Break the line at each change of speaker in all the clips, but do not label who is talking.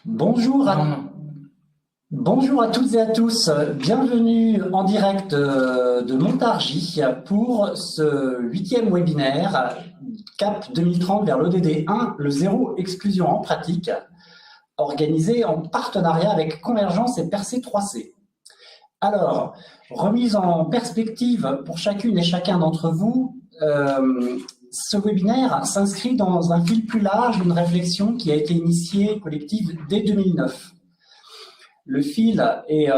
Bonjour
Non,
à,
non.
bonjour à toutes et à tous. Bienvenue en direct de Montargis pour ce 8e webinaire CAP 2030 vers l'ODD 1, le zéro exclusion en pratique, organisé en partenariat avec Convergence et Percé 3C. Alors, remise en perspective pour chacune et chacun d'entre vous, ce webinaire s'inscrit dans un fil plus large d'une réflexion qui a été initiée collective dès 2009. Le fil est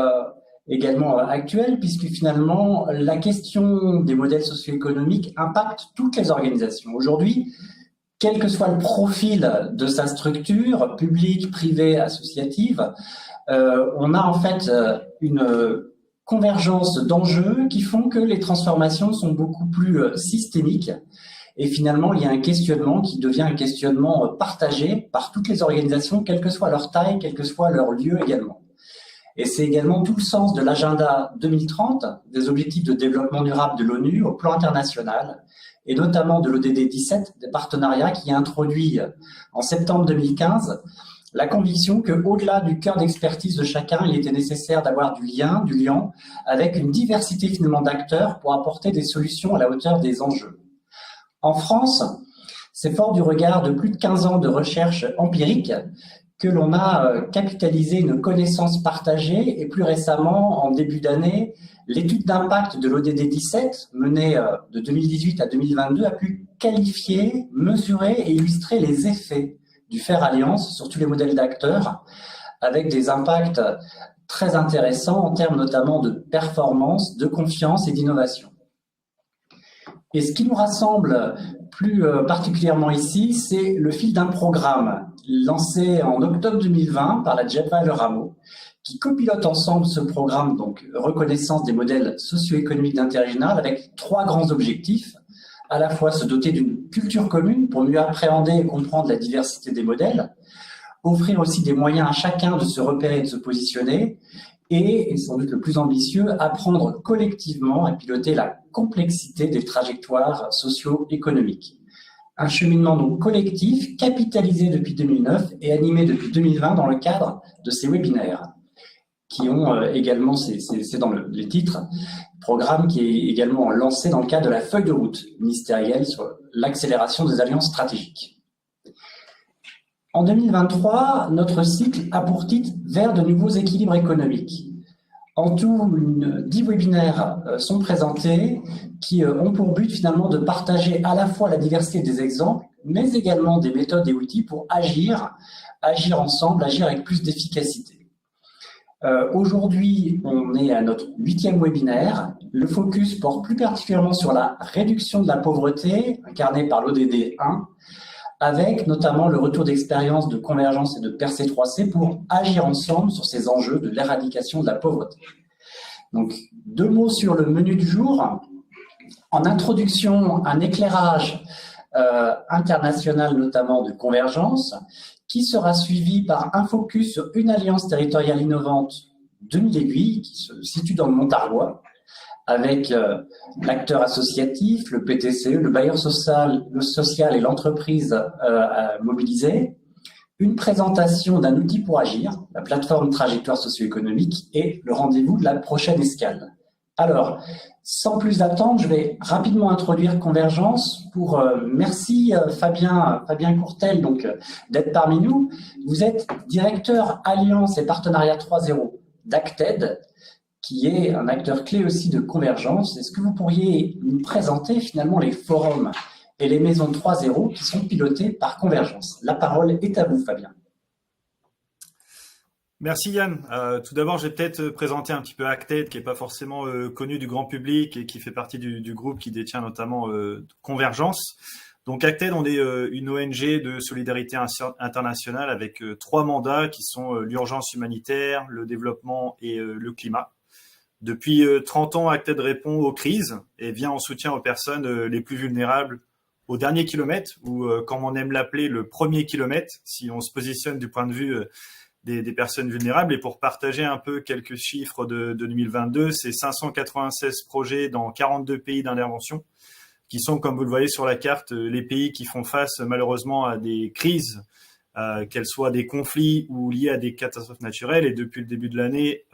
également actuel puisque finalement la question des modèles socio-économiques impacte toutes les organisations. Aujourd'hui, quel que soit le profil de sa structure, publique, privée, associative, on a en fait une convergence d'enjeux qui font que les transformations sont beaucoup plus systémiques. Et finalement, il y a un questionnement qui devient un questionnement partagé par toutes les organisations, quelle que soit leur taille, quel que soit leur lieu également. Et c'est également tout le sens de l'agenda 2030, des objectifs de développement durable de l'ONU au plan international, et notamment de l'ODD 17, des partenariats qui a introduit en septembre 2015 la conviction qu'au-delà du cœur d'expertise de chacun, il était nécessaire d'avoir du lien avec une diversité finalement d'acteurs pour apporter des solutions à la hauteur des enjeux. En France, c'est fort du regard de plus de 15 ans de recherche empirique que l'on a capitalisé une connaissance partagée et plus récemment, en début d'année, l'étude d'impact de l'ODD 17, menée de 2018 à 2022, a pu qualifier, mesurer et illustrer les effets du faire alliance sur tous les modèles d'acteurs, avec des impacts très intéressants en termes notamment de performance, de confiance et d'innovation. Et ce qui nous rassemble plus particulièrement ici, c'est le fil d'un programme lancé en octobre 2020 par la JEPA et le Rameau, qui copilote ensemble ce programme, donc reconnaissance des modèles socio-économiques d'intérêt général, avec 3 grands objectifs. À la fois se doter d'une culture commune pour mieux appréhender et comprendre la diversité des modèles, offrir aussi des moyens à chacun de se repérer et de se positionner, et sans doute le plus ambitieux, apprendre collectivement à piloter la complexité des trajectoires socio-économiques. Un cheminement donc collectif, capitalisé depuis 2009 et animé depuis 2020 dans le cadre de ces webinaires, qui ont également, c'est dans les titres, programme qui est également lancé dans le cadre de la feuille de route ministérielle sur l'accélération des alliances stratégiques. En 2023, notre cycle a pour titre « Vers de nouveaux équilibres économiques ». En tout, 10 webinaires sont présentés qui ont pour but finalement de partager à la fois la diversité des exemples, mais également des méthodes et outils pour agir ensemble, agir avec plus d'efficacité. Aujourd'hui, on est à notre 8e webinaire. Le focus porte plus particulièrement sur la réduction de la pauvreté, incarnée par l'ODD 1, avec notamment le retour d'expérience de Convergence et de Percé 3C pour agir ensemble sur ces enjeux de l'éradication de la pauvreté. Donc, 2 mots sur le menu du jour. En introduction, un éclairage international, notamment de Convergence, qui sera suivi par un focus sur une alliance territoriale innovante de 1000 aiguilles, qui se situe dans le Montargois, avec l'acteur associatif, le PTCE, le bailleur social, et l'entreprise mobilisée, une présentation d'un outil pour agir, la plateforme trajectoire socio-économique et le rendez-vous de la prochaine escale. Alors, sans plus attendre, je vais rapidement introduire Convergence pour merci Fabien Courtel donc d'être parmi nous. Vous êtes directeur Alliance et Partenariat 3.0 d'Acted, qui est un acteur clé aussi de Convergence. Est-ce que vous pourriez nous présenter finalement les forums et les maisons 3.0 qui sont pilotées par Convergence? La parole est à vous, Fabien.
Merci Yann. Tout d'abord, je vais peut-être présenter un petit peu Acted, qui n'est pas forcément connu du grand public et qui fait partie du groupe qui détient notamment Convergence. Donc Acted, on est une ONG de solidarité internationale avec 3 mandats qui sont l'urgence humanitaire, le développement et le climat. Depuis 30 ans, Acted répond aux crises et vient en soutien aux personnes les plus vulnérables au dernier kilomètre, ou comme on aime l'appeler, le premier kilomètre, si on se positionne du point de vue des personnes vulnérables. Et pour partager un peu quelques chiffres de 2022, c'est 596 projets dans 42 pays d'intervention, qui sont, comme vous le voyez sur la carte, les pays qui font face malheureusement à des crises qu'elles soient des conflits ou liées à des catastrophes naturelles. Et depuis le début de l'année,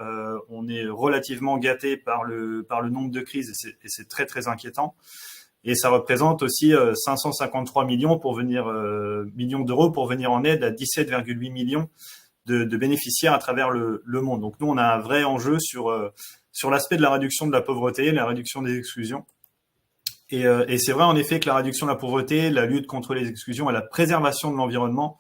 on est relativement gâté par le nombre de crises et c'est très très inquiétant. Et ça représente aussi 553 millions millions d'euros pour venir en aide à 17,8 millions de bénéficiaires à travers le monde. Donc nous, on a un vrai enjeu sur l'aspect de la réduction de la pauvreté, la réduction des exclusions. Et c'est vrai en effet que la réduction de la pauvreté, la lutte contre les exclusions et la préservation de l'environnement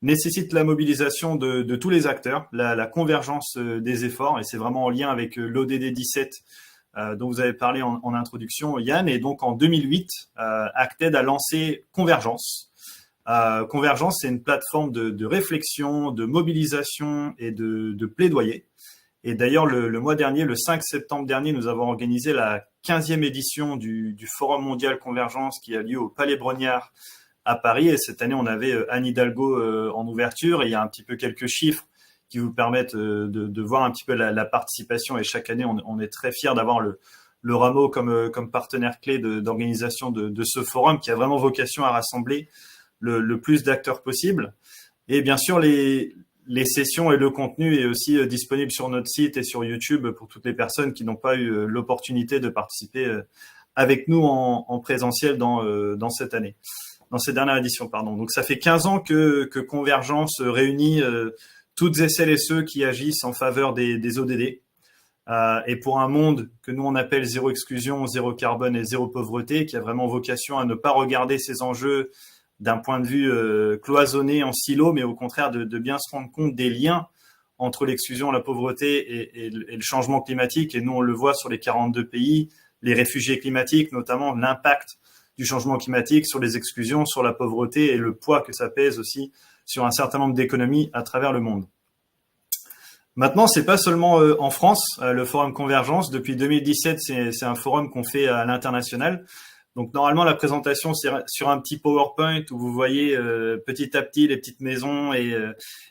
nécessite la mobilisation de tous les acteurs, la convergence des efforts, et c'est vraiment en lien avec l'ODD 17 dont vous avez parlé en introduction, Yann. Et donc en 2008, Acted a lancé Convergence. Convergence, c'est une plateforme de réflexion, de mobilisation et de plaidoyer. Et d'ailleurs, le mois dernier, le 5 septembre dernier, nous avons organisé la 15e édition du Forum mondial Convergence qui a lieu au Palais Brongniart à Paris. Et cette année, on avait Anne Hidalgo en ouverture. Et il y a un petit peu quelques chiffres qui vous permettent de voir un petit peu la participation. Et chaque année, on est très fiers d'avoir le Rameau comme partenaire clé d'organisation de ce forum qui a vraiment vocation à rassembler le plus d'acteurs possible. Et bien sûr, les sessions et le contenu est aussi disponible sur notre site et sur YouTube pour toutes les personnes qui n'ont pas eu l'opportunité de participer avec nous en présentiel dans cette année, dans cette dernière édition, pardon. Donc ça fait 15 ans que Convergence réunit toutes et celles et ceux qui agissent en faveur des ODD et pour un monde que nous on appelle zéro exclusion, zéro carbone et zéro pauvreté, qui a vraiment vocation à ne pas regarder ces enjeux d'un point de vue cloisonné en silo, mais au contraire de bien se rendre compte des liens entre l'exclusion, la pauvreté et le changement climatique. Et nous, on le voit sur les 42 pays, les réfugiés climatiques, notamment l'impact du changement climatique sur les exclusions, sur la pauvreté et le poids que ça pèse aussi sur un certain nombre d'économies à travers le monde. Maintenant, c'est pas seulement en France, le Forum Convergence. Depuis 2017, c'est un forum qu'on fait à l'international. Donc normalement la présentation c'est sur un petit PowerPoint où vous voyez petit à petit les petites maisons et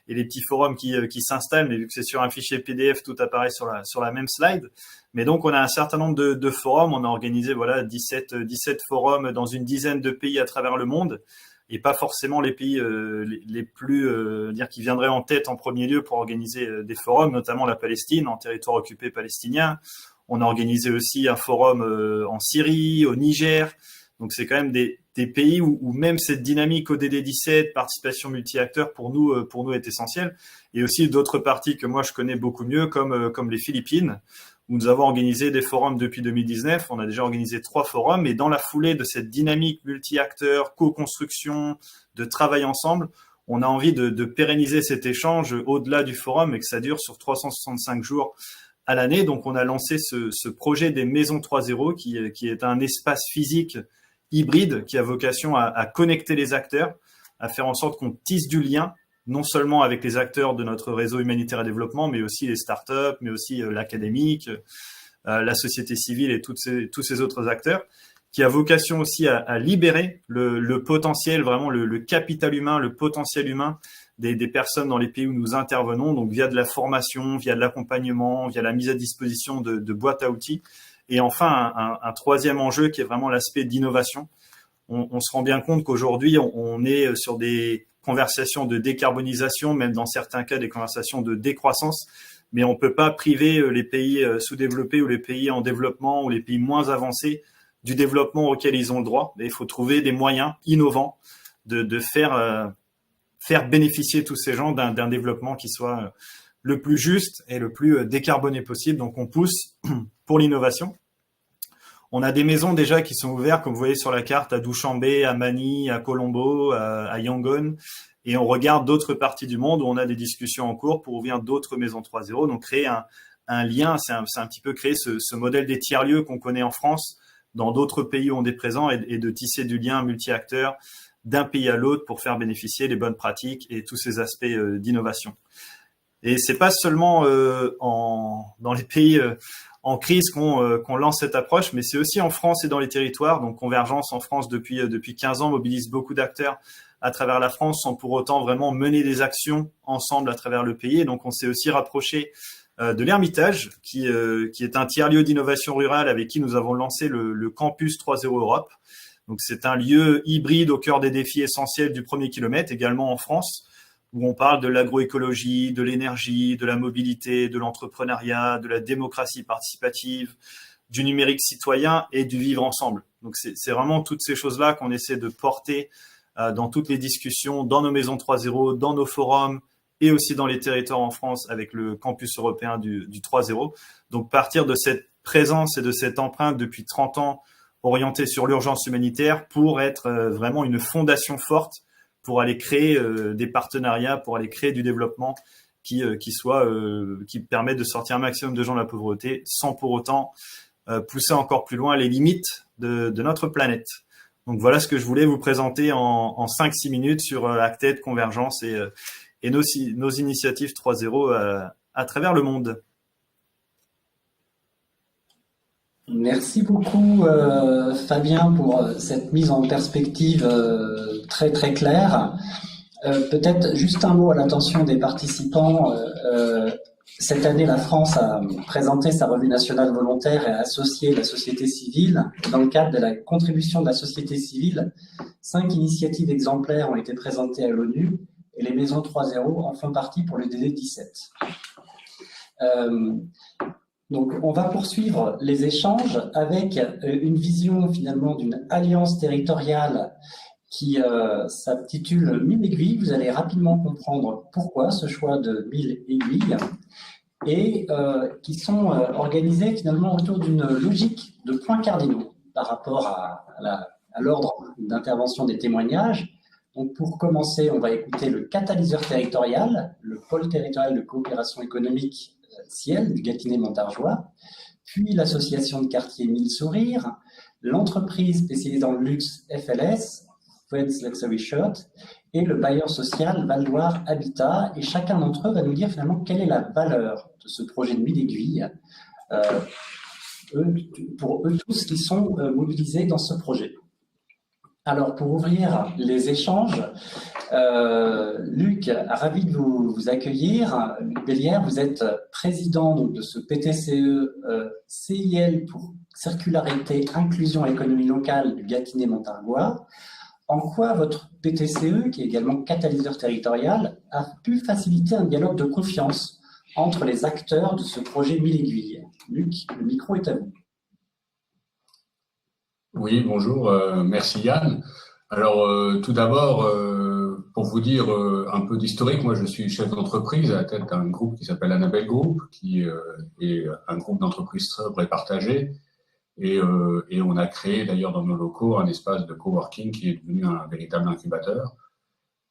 les petits forums qui s'installent, mais vu que c'est sur un fichier PDF, tout apparaît sur la même slide. Mais donc on a un certain nombre de forums, on a organisé 17 forums dans une dizaine de pays à travers le monde, et pas forcément les pays les plus qui viendraient en tête en premier lieu pour organiser des forums, notamment la Palestine en territoire occupé palestinien. On a organisé aussi un forum en Syrie, au Niger. Donc, c'est quand même des pays où même cette dynamique ODD 17, participation multi-acteurs, pour nous est essentielle. Et aussi d'autres parties que moi, je connais beaucoup mieux, comme les Philippines, où nous avons organisé des forums depuis 2019. On a déjà organisé 3 forums. Et dans la foulée de cette dynamique multi-acteurs, co-construction, de travail ensemble, on a envie de pérenniser cet échange au-delà du forum et que ça dure sur 365 jours à l'année. Donc, on a lancé ce projet des Maisons 3.0 qui est un espace physique hybride qui a vocation à connecter les acteurs, à faire en sorte qu'on tisse du lien, non seulement avec les acteurs de notre réseau humanitaire et développement, mais aussi les startups, mais aussi l'académique, la société civile et tous ces autres acteurs, qui a vocation aussi à libérer le potentiel, vraiment le capital humain, le potentiel humain des personnes dans les pays où nous intervenons, donc via de la formation, via de l'accompagnement, via la mise à disposition de boîtes à outils. Et enfin, un troisième enjeu qui est vraiment l'aspect d'innovation. On se rend bien compte qu'aujourd'hui, on est sur des conversations de décarbonisation, même dans certains cas des conversations de décroissance, mais on ne peut pas priver les pays sous-développés ou les pays en développement ou les pays moins avancés du développement auquel ils ont le droit. Et il faut trouver des moyens innovants de faire bénéficier tous ces gens d'un développement qui soit le plus juste et le plus décarboné possible. Donc, on pousse pour l'innovation. On a des maisons déjà qui sont ouvertes, comme vous voyez sur la carte, à Douchambé, à Mani, à Colombo, à Yangon. Et on regarde d'autres parties du monde où on a des discussions en cours pour ouvrir d'autres maisons 3.0. Donc, créer un lien, c'est un petit peu créer ce modèle des tiers-lieux qu'on connaît en France, dans d'autres pays où on est présent, et de tisser du lien multi-acteurs d'un pays à l'autre pour faire bénéficier les bonnes pratiques et tous ces aspects d'innovation. Et c'est pas seulement dans les pays en crise qu'on lance cette approche, mais c'est aussi en France et dans les territoires. Donc Convergence en France depuis 15 ans mobilise beaucoup d'acteurs à travers la France sans pour autant vraiment mener des actions ensemble à travers le pays. Et donc on s'est aussi rapproché de l'Ermitage, qui est un tiers-lieu d'innovation rurale avec qui nous avons lancé le Campus 3.0 Europe. Donc c'est un lieu hybride au cœur des défis essentiels du premier kilomètre, également en France, où on parle de l'agroécologie, de l'énergie, de la mobilité, de l'entrepreneuriat, de la démocratie participative, du numérique citoyen et du vivre ensemble. Donc c'est vraiment toutes ces choses-là qu'on essaie de porter dans toutes les discussions, dans nos maisons 3.0, dans nos forums et aussi dans les territoires en France avec le campus européen du 3.0. Donc partir de cette présence et de cette empreinte depuis 30 ans orientée sur l'urgence humanitaire pour être vraiment une fondation forte pour aller créer des partenariats, pour aller créer du développement qui permet de sortir un maximum de gens de la pauvreté sans pour autant pousser encore plus loin les limites de notre planète. Donc voilà ce que je voulais vous présenter en 5-6 minutes sur Acted, Convergence et nos initiatives 3.0 à travers le monde.
Merci beaucoup Fabien pour cette mise en perspective très très claire. Peut-être juste un mot à l'attention des participants. Cette année, la France a présenté sa revue nationale volontaire et a associé la société civile. Dans le cadre de la contribution de la société civile, 5 initiatives exemplaires ont été présentées à l'ONU et les maisons 3.0 en font partie pour le DD 17. Donc, on va poursuivre les échanges avec une vision finalement d'une alliance territoriale qui s'intitule 1000 aiguilles. Vous allez rapidement comprendre pourquoi ce choix de 1000 aiguilles et qui sont organisées finalement autour d'une logique de points cardinaux par rapport à l'ordre d'intervention des témoignages. Donc pour commencer, on va écouter le catalyseur territorial, le pôle territorial de coopération économique Ciel du Gâtinais-Montargeois, puis l'association de quartier 1000 Sourires, l'entreprise spécialisée dans le luxe FLS, Friends Luxury Shirt, et le bailleur social Val-d'Oire Habitat. Et chacun d'entre eux va nous dire finalement quelle est la valeur de ce projet de 1000 aiguilles pour eux tous qui sont mobilisés dans ce projet. Alors, pour ouvrir les échanges, Luc, ravi de vous accueillir. Luc Bellière, vous êtes président donc, de ce PTCE CIL pour Circularité, Inclusion et Économie locale du Gâtinais-Montargeois. En quoi votre PTCE, qui est également catalyseur territorial, a pu faciliter un dialogue de confiance entre les acteurs de ce projet 1000 aiguilles? Luc, le micro est à vous.
Oui, bonjour, merci Yann. Alors tout d'abord, pour vous dire un peu d'historique, moi je suis chef d'entreprise à la tête d'un groupe qui s'appelle Annabelle Group, qui est un groupe d'entreprises sobres et partagées. Et on a créé d'ailleurs dans nos locaux un espace de coworking qui est devenu un véritable incubateur.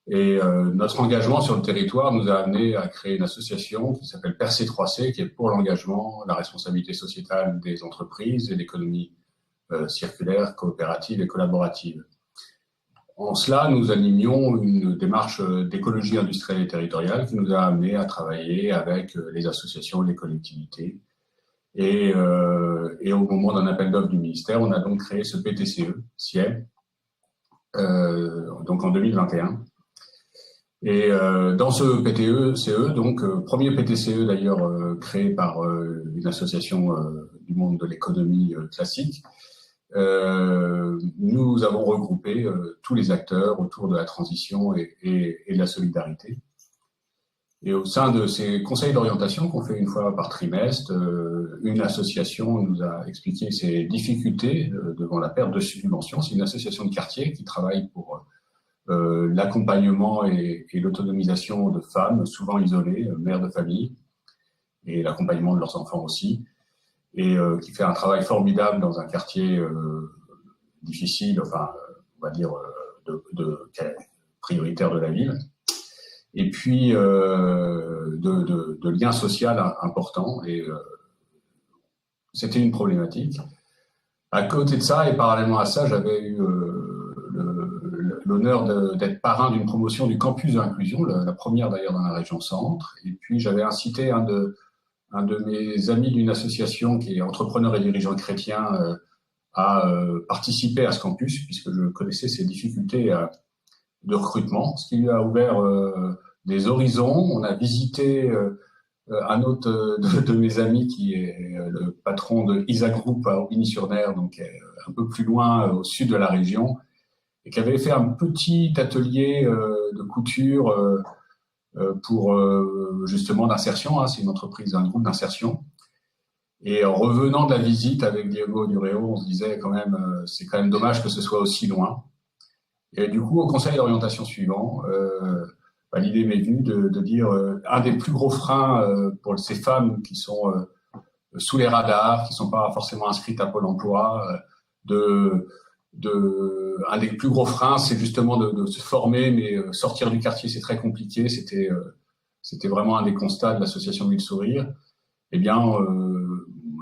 Et notre engagement sur le territoire nous a amené à créer une association qui s'appelle Percé 3C, qui est pour l'engagement, la responsabilité sociétale des entreprises et l'économie circulaire, coopérative et collaborative. En cela, nous animions une démarche d'écologie industrielle et territoriale qui nous a amené à travailler avec les associations et les collectivités. Et au moment d'un appel d'offres du ministère, on a donc créé ce PTCE, CIEL, donc en 2021. Et dans ce PTCE, donc premier PTCE d'ailleurs créé par une association du monde de l'économie classique, nous avons regroupé tous les acteurs autour de la transition et de la solidarité. Et au sein de ces conseils d'orientation qu'on fait une fois par trimestre, une association nous a expliqué ses difficultés devant la perte de subventions. C'est une association de quartier qui travaille pour l'accompagnement et l'autonomisation de femmes souvent isolées, mères de famille, et l'accompagnement de leurs enfants aussi, et qui fait un travail formidable dans un quartier difficile, enfin, on va dire, prioritaire de la ville. Et puis de liens sociaux importants, et c'était une problématique. À côté de ça, et parallèlement à ça, j'avais eu l'honneur d'être parrain d'une promotion du campus de l'inclusion, la première d'ailleurs dans la région centre, et puis j'avais incité un de mes amis d'une association qui est entrepreneur et dirigeant chrétien à participer à ce campus, puisque je connaissais ses difficultés de recrutement, ce qui lui a ouvert des horizons. On a visité un autre de mes amis qui est le patron de Isa Group à Aubigny-sur-Ner, donc un peu plus loin au sud de la région, et qui avait fait un petit atelier de couture pour justement d'insertion. Hein, c'est une entreprise, un groupe d'insertion. Et en revenant de la visite avec Diego Dureo, on se disait quand même, c'est quand même dommage que ce soit aussi loin. Et du coup, au conseil d'orientation suivant, l'idée m'est venue de dire un des plus gros freins pour ces femmes qui sont sous les radars, qui sont pas forcément inscrites à Pôle emploi, un des plus gros freins, c'est justement de se former, mais sortir du quartier, c'est très compliqué. C'était vraiment un des constats de l'association Mille Sourires. Eh bien,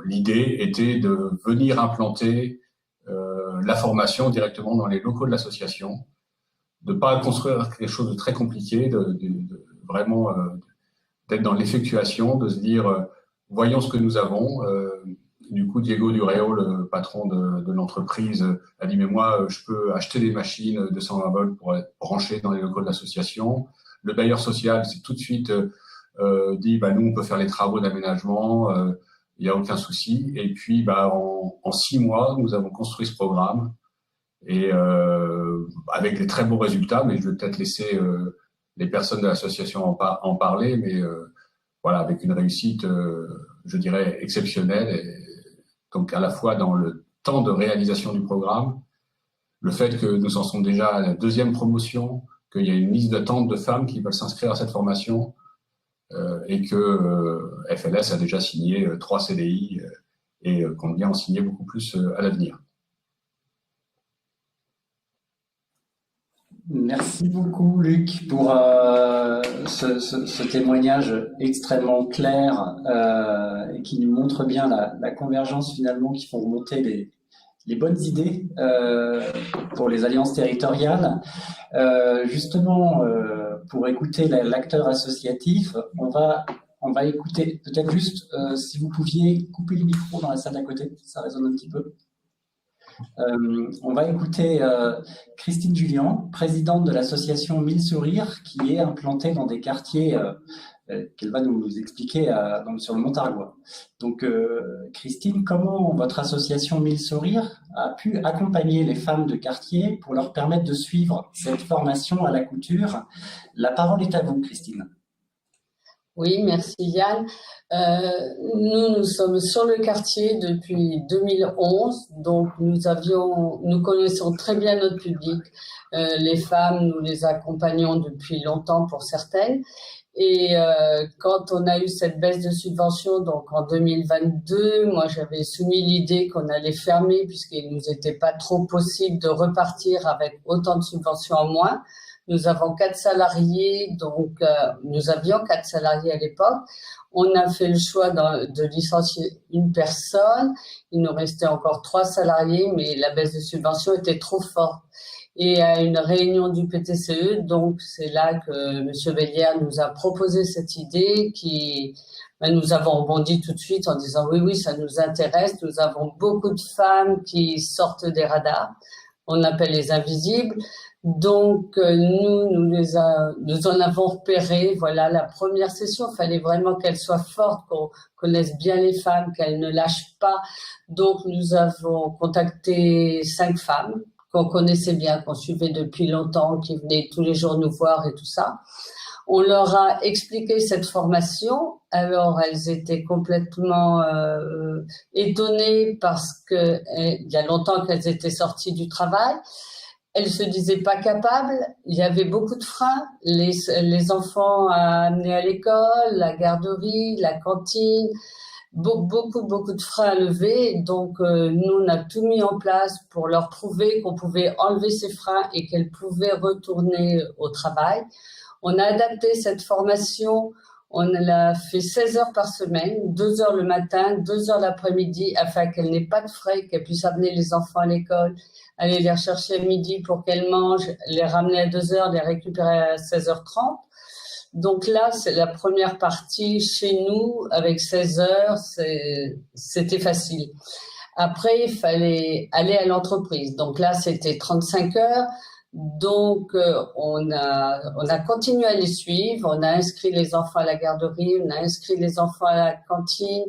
l'idée était de venir implanter la formation directement dans les locaux de l'association, de pas construire quelque chose de très compliqué, vraiment d'être dans l'effectuation, de se dire voyons ce que nous avons. Du coup, Diego Dureo, le patron de l'entreprise, a dit mais moi, je peux acheter des machines de 120 volts pour être branché dans les locaux de l'association. Le bailleur social s'est tout de suite dit nous on peut faire les travaux d'aménagement, il n'y a aucun souci. Et puis en 6 mois, nous avons construit ce programme et avec des très bons résultats. Mais je vais peut-être laisser les personnes de l'association en parler, mais voilà, avec une réussite, je dirais, exceptionnelle. Et donc, à la fois dans le temps de réalisation du programme, le fait que nous en sommes déjà à la 2e promotion, qu'il y a une liste d'attente de femmes qui veulent s'inscrire à cette formation, et que FLS a déjà signé 3 CDI et compte bien en signer beaucoup plus à l'avenir.
Merci beaucoup, Luc, pour ce témoignage extrêmement clair et qui nous montre bien la convergence finalement qui font remonter les bonnes idées pour les alliances territoriales. Justement, pour écouter l'acteur associatif, on va écouter peut-être juste si vous pouviez couper le micro dans la salle d'à côté, ça résonne un petit peu. On va écouter Christine Julien, présidente de l'association Mille Sourires, qui est implantée dans des quartiers qu'elle va nous expliquer sur le Montargois. Donc, Christine, comment votre association Mille Sourires a pu accompagner les femmes de quartier pour leur permettre de suivre cette formation à la couture? La parole est à vous, Christine.
Oui, merci Yann. Nous sommes sur le quartier depuis 2011, donc nous connaissons très bien notre public. Les femmes, nous les accompagnons depuis longtemps pour certaines. Et quand on a eu cette baisse de subvention, donc en 2022, moi j'avais soumis l'idée qu'on allait fermer puisqu'il nous était pas trop possible de repartir avec autant de subventions en moins. Nous avons 4 salariés, donc nous avions 4 salariés à l'époque. On a fait le choix de licencier une personne. Il nous restait encore 3 salariés, mais la baisse de subvention était trop forte. Et à une réunion du PTCE, donc c'est là que Monsieur Bellière nous a proposé cette idée qui, nous avons rebondi tout de suite en disant oui, ça nous intéresse. Nous avons beaucoup de femmes qui sortent des radars. On appelle les invisibles. Donc, nous en avons repéré. Voilà, la première session, il fallait vraiment qu'elle soit forte, qu'on connaisse bien les femmes, qu'elles ne lâchent pas. Donc, nous avons contacté 5 femmes qu'on connaissait bien, qu'on suivait depuis longtemps, qui venaient tous les jours nous voir et tout ça. On leur a expliqué cette formation. Alors, elles étaient complètement étonnées parce que il y a longtemps qu'elles étaient sorties du travail. Elles se disaient pas capables. Il y avait beaucoup de freins. Les enfants à amener à l'école, la garderie, la cantine, beaucoup de freins à lever. Donc, nous, on a tout mis en place pour leur prouver qu'on pouvait enlever ces freins et qu'elles pouvaient retourner au travail. On a adapté cette formation. On l'a fait 16 heures par semaine, 2 heures le matin, 2 heures l'après-midi, afin qu'elle n'ait pas de frais, qu'elle puisse amener les enfants à l'école, aller les rechercher à midi pour qu'elles mangent, les ramener à 2 heures, les récupérer à 16h30. Donc là, c'est la première partie chez nous, avec 16 heures, c'était facile. Après, il fallait aller à l'entreprise. Donc là, c'était 35 heures. Donc, on a continué à les suivre. On a inscrit les enfants à la garderie, on a inscrit les enfants à la cantine.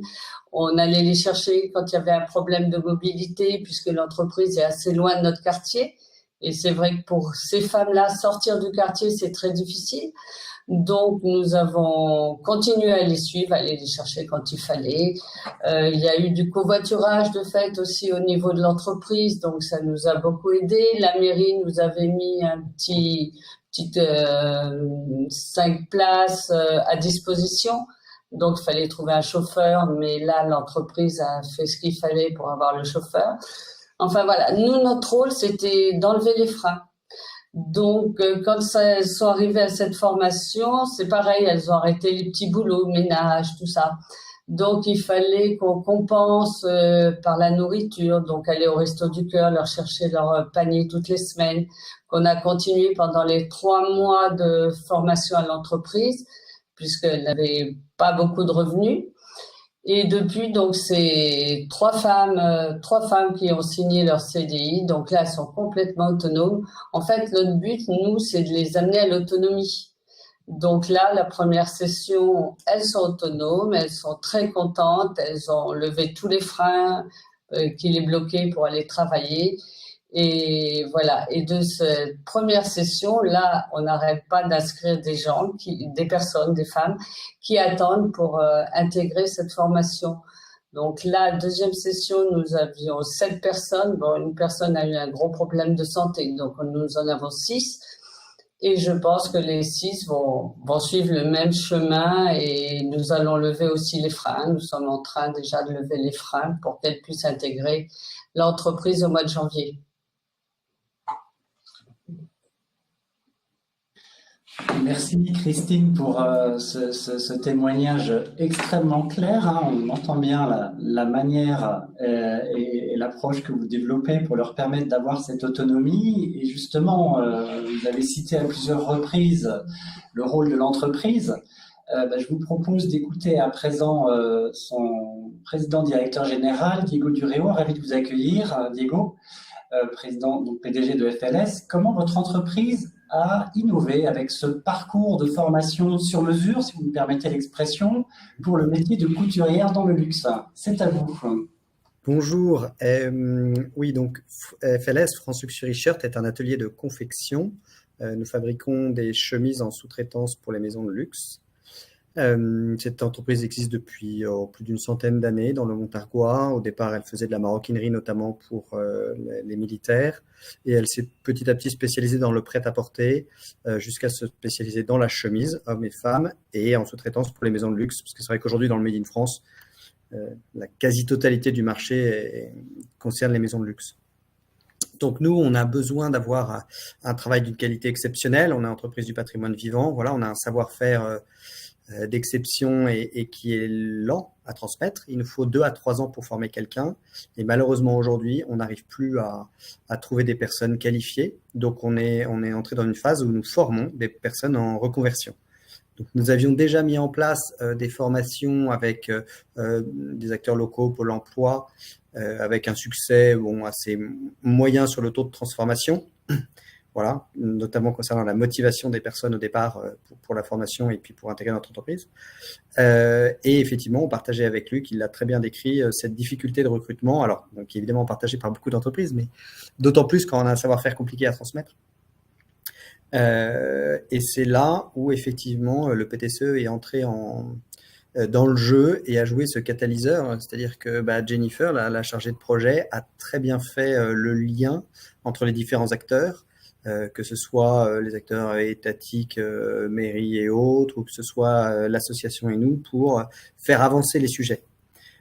On allait les chercher quand il y avait un problème de mobilité, puisque l'entreprise est assez loin de notre quartier. Et c'est vrai que pour ces femmes-là, sortir du quartier, c'est très difficile. Donc, nous avons continué à les suivre, à aller les chercher quand il fallait. Il y a eu du covoiturage de fait aussi au niveau de l'entreprise, donc ça nous a beaucoup aidé. La mairie nous avait mis un petit 5 places à disposition. Donc, il fallait trouver un chauffeur, mais là, l'entreprise a fait ce qu'il fallait pour avoir le chauffeur. Enfin, voilà. Nous, notre rôle, c'était d'enlever les freins. Donc, quand elles sont arrivées à cette formation, c'est pareil, elles ont arrêté les petits boulots, ménage, tout ça. Donc, il fallait qu'on compense par la nourriture, donc aller au Resto du Cœur, leur chercher leur panier toutes les semaines, qu'on a continué pendant les 3 mois de formation à l'entreprise, puisqu'elles n'avaient pas beaucoup de revenus. Et depuis, donc, c'est 3 femmes qui ont signé leur CDI. Donc là, elles sont complètement autonomes. En fait, notre but, nous, c'est de les amener à l'autonomie. Donc là, la première session, elles sont autonomes, elles sont très contentes, elles ont levé tous les freins qui les bloquaient pour aller travailler. Et voilà. Et de cette première session, là, on n'arrête pas d'inscrire des personnes, des femmes qui attendent pour intégrer cette formation. Donc la deuxième session, nous avions 7 personnes. Bon, une personne a eu un gros problème de santé, donc nous en avons 6. Et je pense que les 6 vont suivre le même chemin et nous allons lever aussi les freins. Nous sommes en train déjà de lever les freins pour qu'elles puissent intégrer l'entreprise au mois de janvier.
Merci Christine pour ce témoignage extrêmement clair. Hein. On entend bien la manière et l'approche que vous développez pour leur permettre d'avoir cette autonomie. Et justement, vous avez cité à plusieurs reprises le rôle de l'entreprise. Je vous propose d'écouter à présent son président directeur général, Diego Dureo. Ravi de vous accueillir, Diego, président, donc PDG de FLS. Comment votre entreprise a innové avec ce parcours de formation sur mesure, si vous me permettez l'expression, pour le métier de couturière dans le luxe? C'est à vous.
Bonjour. Oui, donc FLS, France Luxury Shirt, est un atelier de confection. Nous fabriquons des chemises en sous-traitance pour les maisons de luxe. Cette entreprise existe depuis plus d'une centaine d'années dans le Montargois. Au départ, elle faisait de la maroquinerie, notamment pour les militaires. Et elle s'est petit à petit spécialisée dans le prêt-à-porter jusqu'à se spécialiser dans la chemise, hommes et femmes, et en sous-traitance pour les maisons de luxe. Parce que c'est vrai qu'aujourd'hui, dans le Made in France, la quasi-totalité du marché concerne les maisons de luxe. Donc nous, on a besoin d'avoir un travail d'une qualité exceptionnelle. On est entreprise du patrimoine vivant. Voilà, on a un savoir-faire d'exception et qui est lent à transmettre. Il nous faut 2 à 3 ans pour former quelqu'un. Et malheureusement, aujourd'hui, on n'arrive plus à trouver des personnes qualifiées. Donc, on est entré dans une phase où nous formons des personnes en reconversion. Donc, nous avions déjà mis en place des formations avec des acteurs locaux, Pôle emploi, avec un succès assez moyen sur le taux de transformation. Voilà, notamment concernant la motivation des personnes au départ pour la formation et puis pour intégrer notre entreprise. Et effectivement, on partageait avec lui, qu'il l'a très bien décrit, cette difficulté de recrutement, alors qui est évidemment partagée par beaucoup d'entreprises, mais d'autant plus quand on a un savoir-faire compliqué à transmettre. Et c'est là où effectivement le PTCE est entré dans le jeu et a joué ce catalyseur, c'est-à-dire que Jennifer, la chargée de projet, a très bien fait le lien entre les différents acteurs, que ce soit les acteurs étatiques, mairies et autres, ou que ce soit l'association et nous, pour faire avancer les sujets.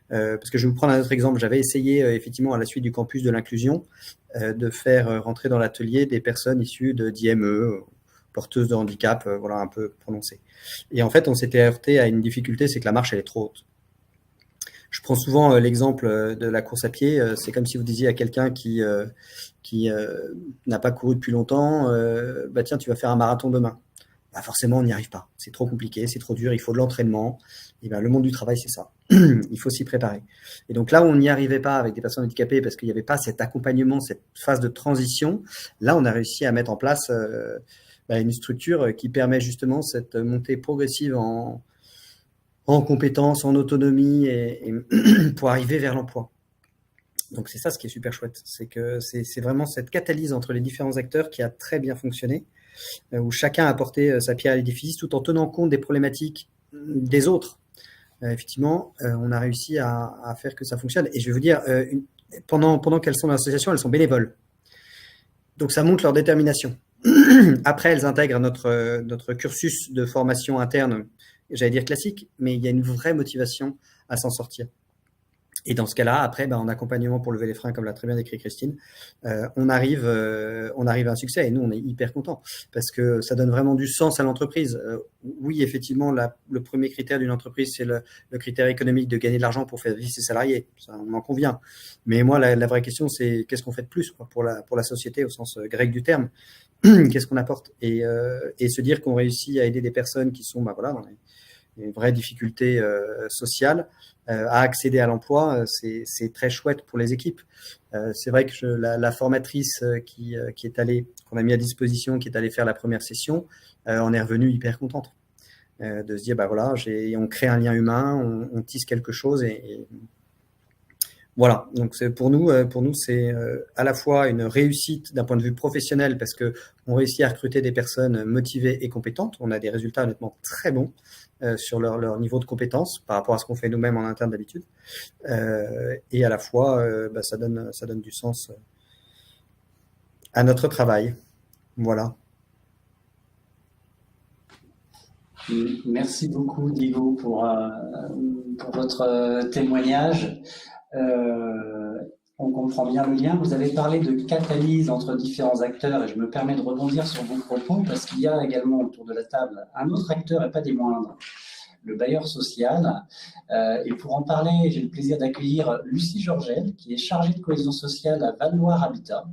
Parce que je vais vous prendre un autre exemple. J'avais essayé effectivement à la suite du campus de l'inclusion de faire rentrer dans l'atelier des personnes issues d'IME, porteuses de handicap, un peu prononcées. Et en fait, on s'était heurté à une difficulté, c'est que la marche elle est trop haute. Je prends souvent l'exemple de la course à pied. C'est comme si vous disiez à quelqu'un qui n'a pas couru depuis longtemps, tiens, tu vas faire un marathon demain. Forcément, on n'y arrive pas. C'est trop compliqué, c'est trop dur, il faut de l'entraînement. Et le monde du travail, c'est ça. Il faut s'y préparer. Et donc là où on n'y arrivait pas avec des personnes handicapées parce qu'il n'y avait pas cet accompagnement, cette phase de transition, là, on a réussi à mettre en place une structure qui permet justement cette montée progressive en compétences, en autonomie et pour arriver vers l'emploi. Donc c'est ça ce qui est super chouette, c'est que c'est vraiment cette catalyse entre les différents acteurs qui a très bien fonctionné, où chacun a apporté sa pierre à l'édifice tout en tenant compte des problématiques des autres. Effectivement, on a réussi à faire que ça fonctionne. Et je vais vous dire, pendant qu'elles sont dans l'association, elles sont bénévoles. Donc ça montre leur détermination. Après, elles intègrent notre cursus de formation interne, j'allais dire classique, mais il y a une vraie motivation à s'en sortir. Et dans ce cas-là, après, en accompagnement pour lever les freins, comme l'a très bien décrit Christine, on arrive à un succès. Et nous, on est hyper contents parce que ça donne vraiment du sens à l'entreprise. Oui, effectivement, le premier critère d'une entreprise, c'est le critère économique de gagner de l'argent pour faire vivre ses salariés. Ça, on en convient. Mais moi, la vraie question, c'est qu'est-ce qu'on fait de plus pour la société au sens grec du terme. Qu'est-ce qu'on apporte et se dire qu'on réussit à aider des personnes qui sont dans les vraies difficultés sociales à accéder à l'emploi, c'est très chouette pour les équipes. C'est vrai que la formatrice qui est allée, qu'on a mis à disposition, qui est allée faire la première session, en est revenue hyper contente de se dire on crée un lien humain, on tisse quelque chose et voilà. Donc pour nous c'est à la fois une réussite d'un point de vue professionnel parce que on réussit à recruter des personnes motivées et compétentes. On a des résultats honnêtement très bons sur leur niveau de compétence par rapport à ce qu'on fait nous-mêmes en interne d'habitude. Et à la fois, ça donne du sens à notre travail. Voilà.
Merci beaucoup, Diego, pour votre témoignage. On comprend bien le lien. Vous avez parlé de catalyse entre différents acteurs et je me permets de rebondir sur vos propos parce qu'il y a également autour de la table un autre acteur et pas des moindres, le bailleur social. Et pour en parler, j'ai le plaisir d'accueillir Lucie Georgel, qui est chargée de cohésion sociale à Val-Loire Habitat.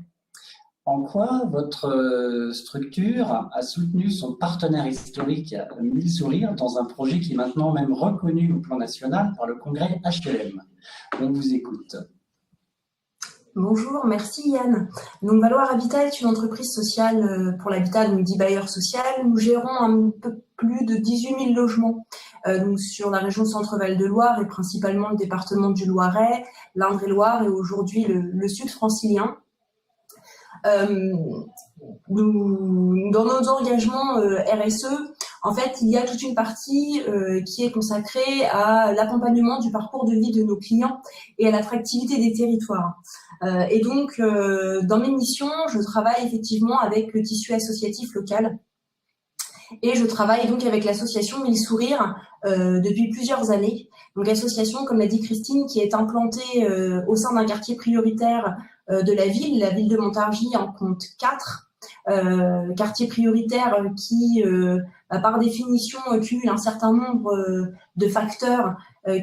En quoi votre structure a soutenu son partenaire historique, Mille Sourires, dans un projet qui est maintenant même reconnu au plan national par le congrès HLM? On vous écoute.
Bonjour, merci Yann. Donc Val-Loire Habitat est une entreprise sociale pour l'habitat, donc dit bailleur social. Nous gérons un peu plus de 18 000 logements donc sur la région Centre-Val de Loire et principalement le département du Loiret, l'Indre-et-Loire et aujourd'hui le sud francilien. Dans nos engagements RSE, en fait, il y a toute une partie qui est consacrée à l'accompagnement du parcours de vie de nos clients et à l'attractivité des territoires. Et donc, dans mes missions, je travaille effectivement avec le tissu associatif local et je travaille donc avec l'association Mille Sourires depuis plusieurs années. Donc, association, comme l'a dit Christine, qui est implantée au sein d'un quartier prioritaire de la ville de Montargis en compte 4. Quartier prioritaire qui, par définition, cumule un certain nombre de facteurs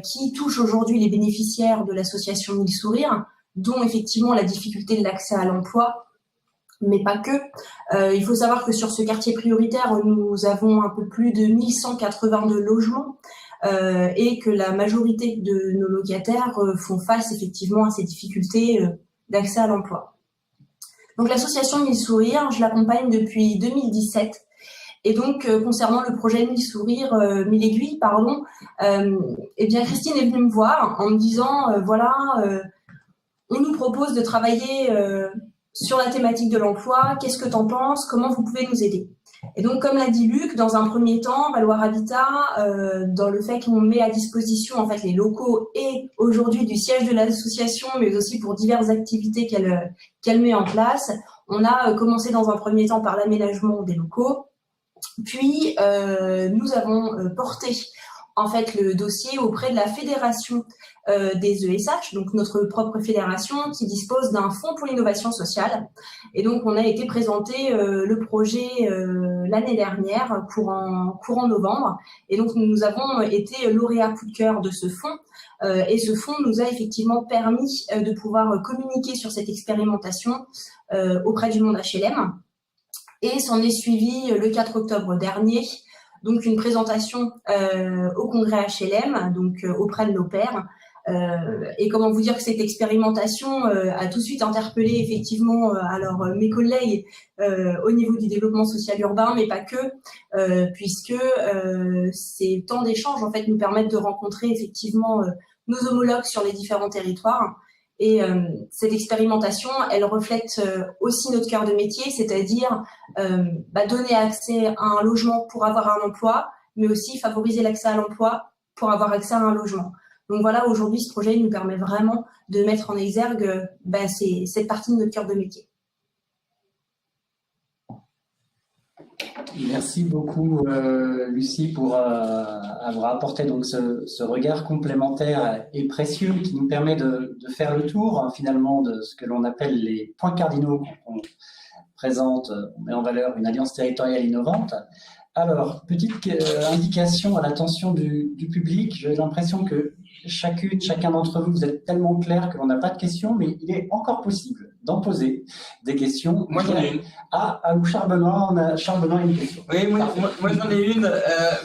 qui touchent aujourd'hui les bénéficiaires de l'association Mille Sourires, dont effectivement la difficulté de l'accès à l'emploi, mais pas que. Il faut savoir que sur ce quartier prioritaire, nous avons un peu plus de 1182 logements et que la majorité de nos locataires font face effectivement à ces difficultés d'accès à l'emploi. Donc l'association Mille Sourires, je l'accompagne depuis 2017. Et donc, concernant le projet Mille Sourires, Mille Aiguilles, pardon, eh bien Christine est venue me voir en me disant, on nous propose de travailler sur la thématique de l'emploi, qu'est-ce que t'en penses, comment vous pouvez nous aider? Et donc, comme l'a dit Luc, dans un premier temps, Val-Loire Habitat, dans le fait qu'on met à disposition en fait les locaux et aujourd'hui du siège de l'association, mais aussi pour diverses activités qu'elle met en place, on a commencé dans un premier temps par l'aménagement des locaux, puis nous avons porté en fait le dossier auprès de la fédération des ESH, donc notre propre fédération qui dispose d'un fonds pour l'innovation sociale. Et donc, on a été présenté le projet l'année dernière, courant novembre. Et donc, nous avons été lauréats coup de cœur de ce fonds. Et ce fonds nous a effectivement permis de pouvoir communiquer sur cette expérimentation auprès du monde HLM. Et s'en est suivi le 4 octobre dernier, donc une présentation au congrès HLM, donc auprès de nos pairs. Et comment vous dire que cette expérimentation a tout de suite interpellé effectivement alors mes collègues au niveau du développement social urbain, mais pas que, puisque ces temps d'échange en fait nous permettent de rencontrer effectivement nos homologues sur les différents territoires Et cette expérimentation, elle reflète aussi notre cœur de métier, c'est-à-dire donner accès à un logement pour avoir un emploi, mais aussi favoriser l'accès à l'emploi pour avoir accès à un logement. Donc voilà, aujourd'hui, ce projet nous permet vraiment de mettre en exergue cette partie de notre cœur de métier.
Merci beaucoup, Lucie, pour avoir apporté donc ce regard complémentaire et précieux qui nous permet de faire le tour finalement de ce que l'on appelle les points cardinaux qu'on présente, on met en valeur une alliance territoriale innovante. Alors, petite indication à l'attention du public, j'ai l'impression que chacun d'entre vous, vous êtes tellement clair que l'on n'a pas de questions, mais il est encore possible d'en poser des questions.
Moi, j'en ai une.
Ou Charles Benoît, Charles Benoît a une question.
Oui, moi j'en ai une.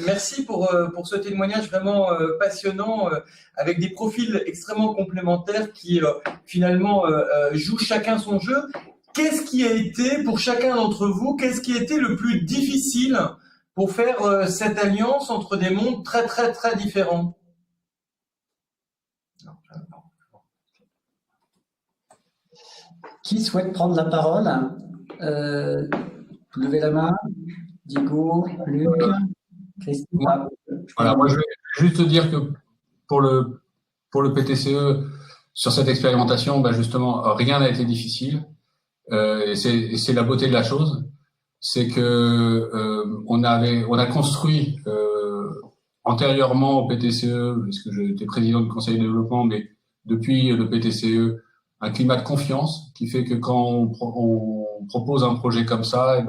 Merci pour ce témoignage vraiment passionnant, avec des profils extrêmement complémentaires qui finalement jouent chacun son jeu. Qu'est-ce qui a été, pour chacun d'entre vous, qu'est-ce qui a été le plus difficile pour faire cette alliance entre des mondes très, très, très différents?
Qui souhaite prendre la parole? Levez la main. Diego, Luc, Christine.
Voilà, moi je vais juste te dire que pour le PTCE, sur cette expérimentation, justement, rien n'a été difficile. Et c'est la beauté de la chose. C'est que on a construit antérieurement au PTCE, puisque j'étais président du conseil de développement, mais depuis le PTCE, un climat de confiance qui fait que quand on propose un projet comme ça,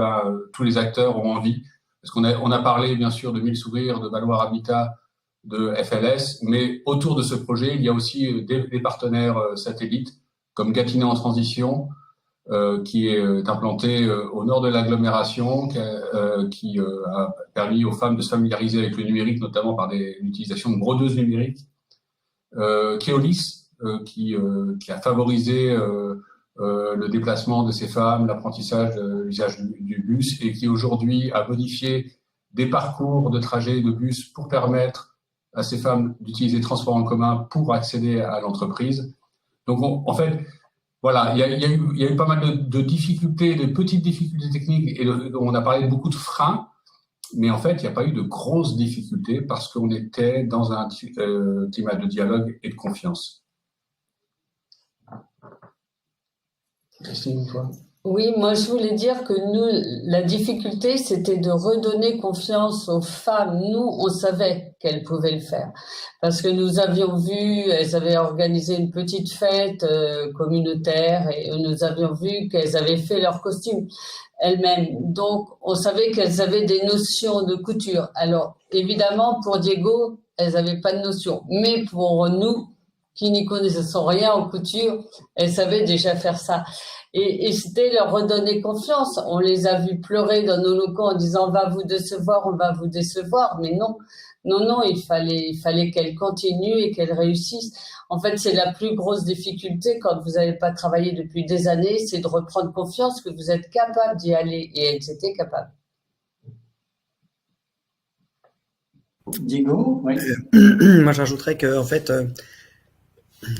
tous les acteurs ont envie. Parce qu'on a parlé bien sûr de 1000 sourires, de Valoir Habitat, de FLS, mais autour de ce projet, il y a aussi des partenaires satellites comme Gatineau en transition, qui est implanté au nord de l'agglomération, qui a permis aux femmes de se familiariser avec le numérique, notamment par l'utilisation de brodeuses numériques. Keolis, qui a favorisé le déplacement de ces femmes, l'apprentissage de l'usage du bus, et qui aujourd'hui a modifié des parcours de trajet de bus pour permettre à ces femmes d'utiliser le transport en commun pour accéder à l'entreprise. Donc, en fait, voilà, il y a eu pas mal de difficultés, de petites difficultés techniques, et on a parlé de beaucoup de freins, mais en fait, il n'y a pas eu de grosses difficultés parce qu'on était dans un climat de dialogue et de confiance. Christine, toi?
Oui, moi je voulais dire que nous, la difficulté, c'était de redonner confiance aux femmes. Nous, on savait qu'elles pouvaient le faire parce que nous avions vu, elles avaient organisé une petite fête communautaire et nous avions vu qu'elles avaient fait leur costume elles-mêmes. Donc, on savait qu'elles avaient des notions de couture. Alors, évidemment, pour Diego, elles n'avaient pas de notion. Mais pour nous, qui n'y connaissaient rien en couture, elles savaient déjà faire ça. Et c'était leur redonner confiance. On les a vus pleurer dans nos locaux en disant on va vous décevoir. Mais non, il fallait qu'elles continuent et qu'elles réussissent. En fait, c'est la plus grosse difficulté quand vous n'avez pas travaillé depuis des années, c'est de reprendre confiance que vous êtes capable d'y aller. Et elles étaient capables.
Diego, oui.
Moi, j'ajouterais que, en fait,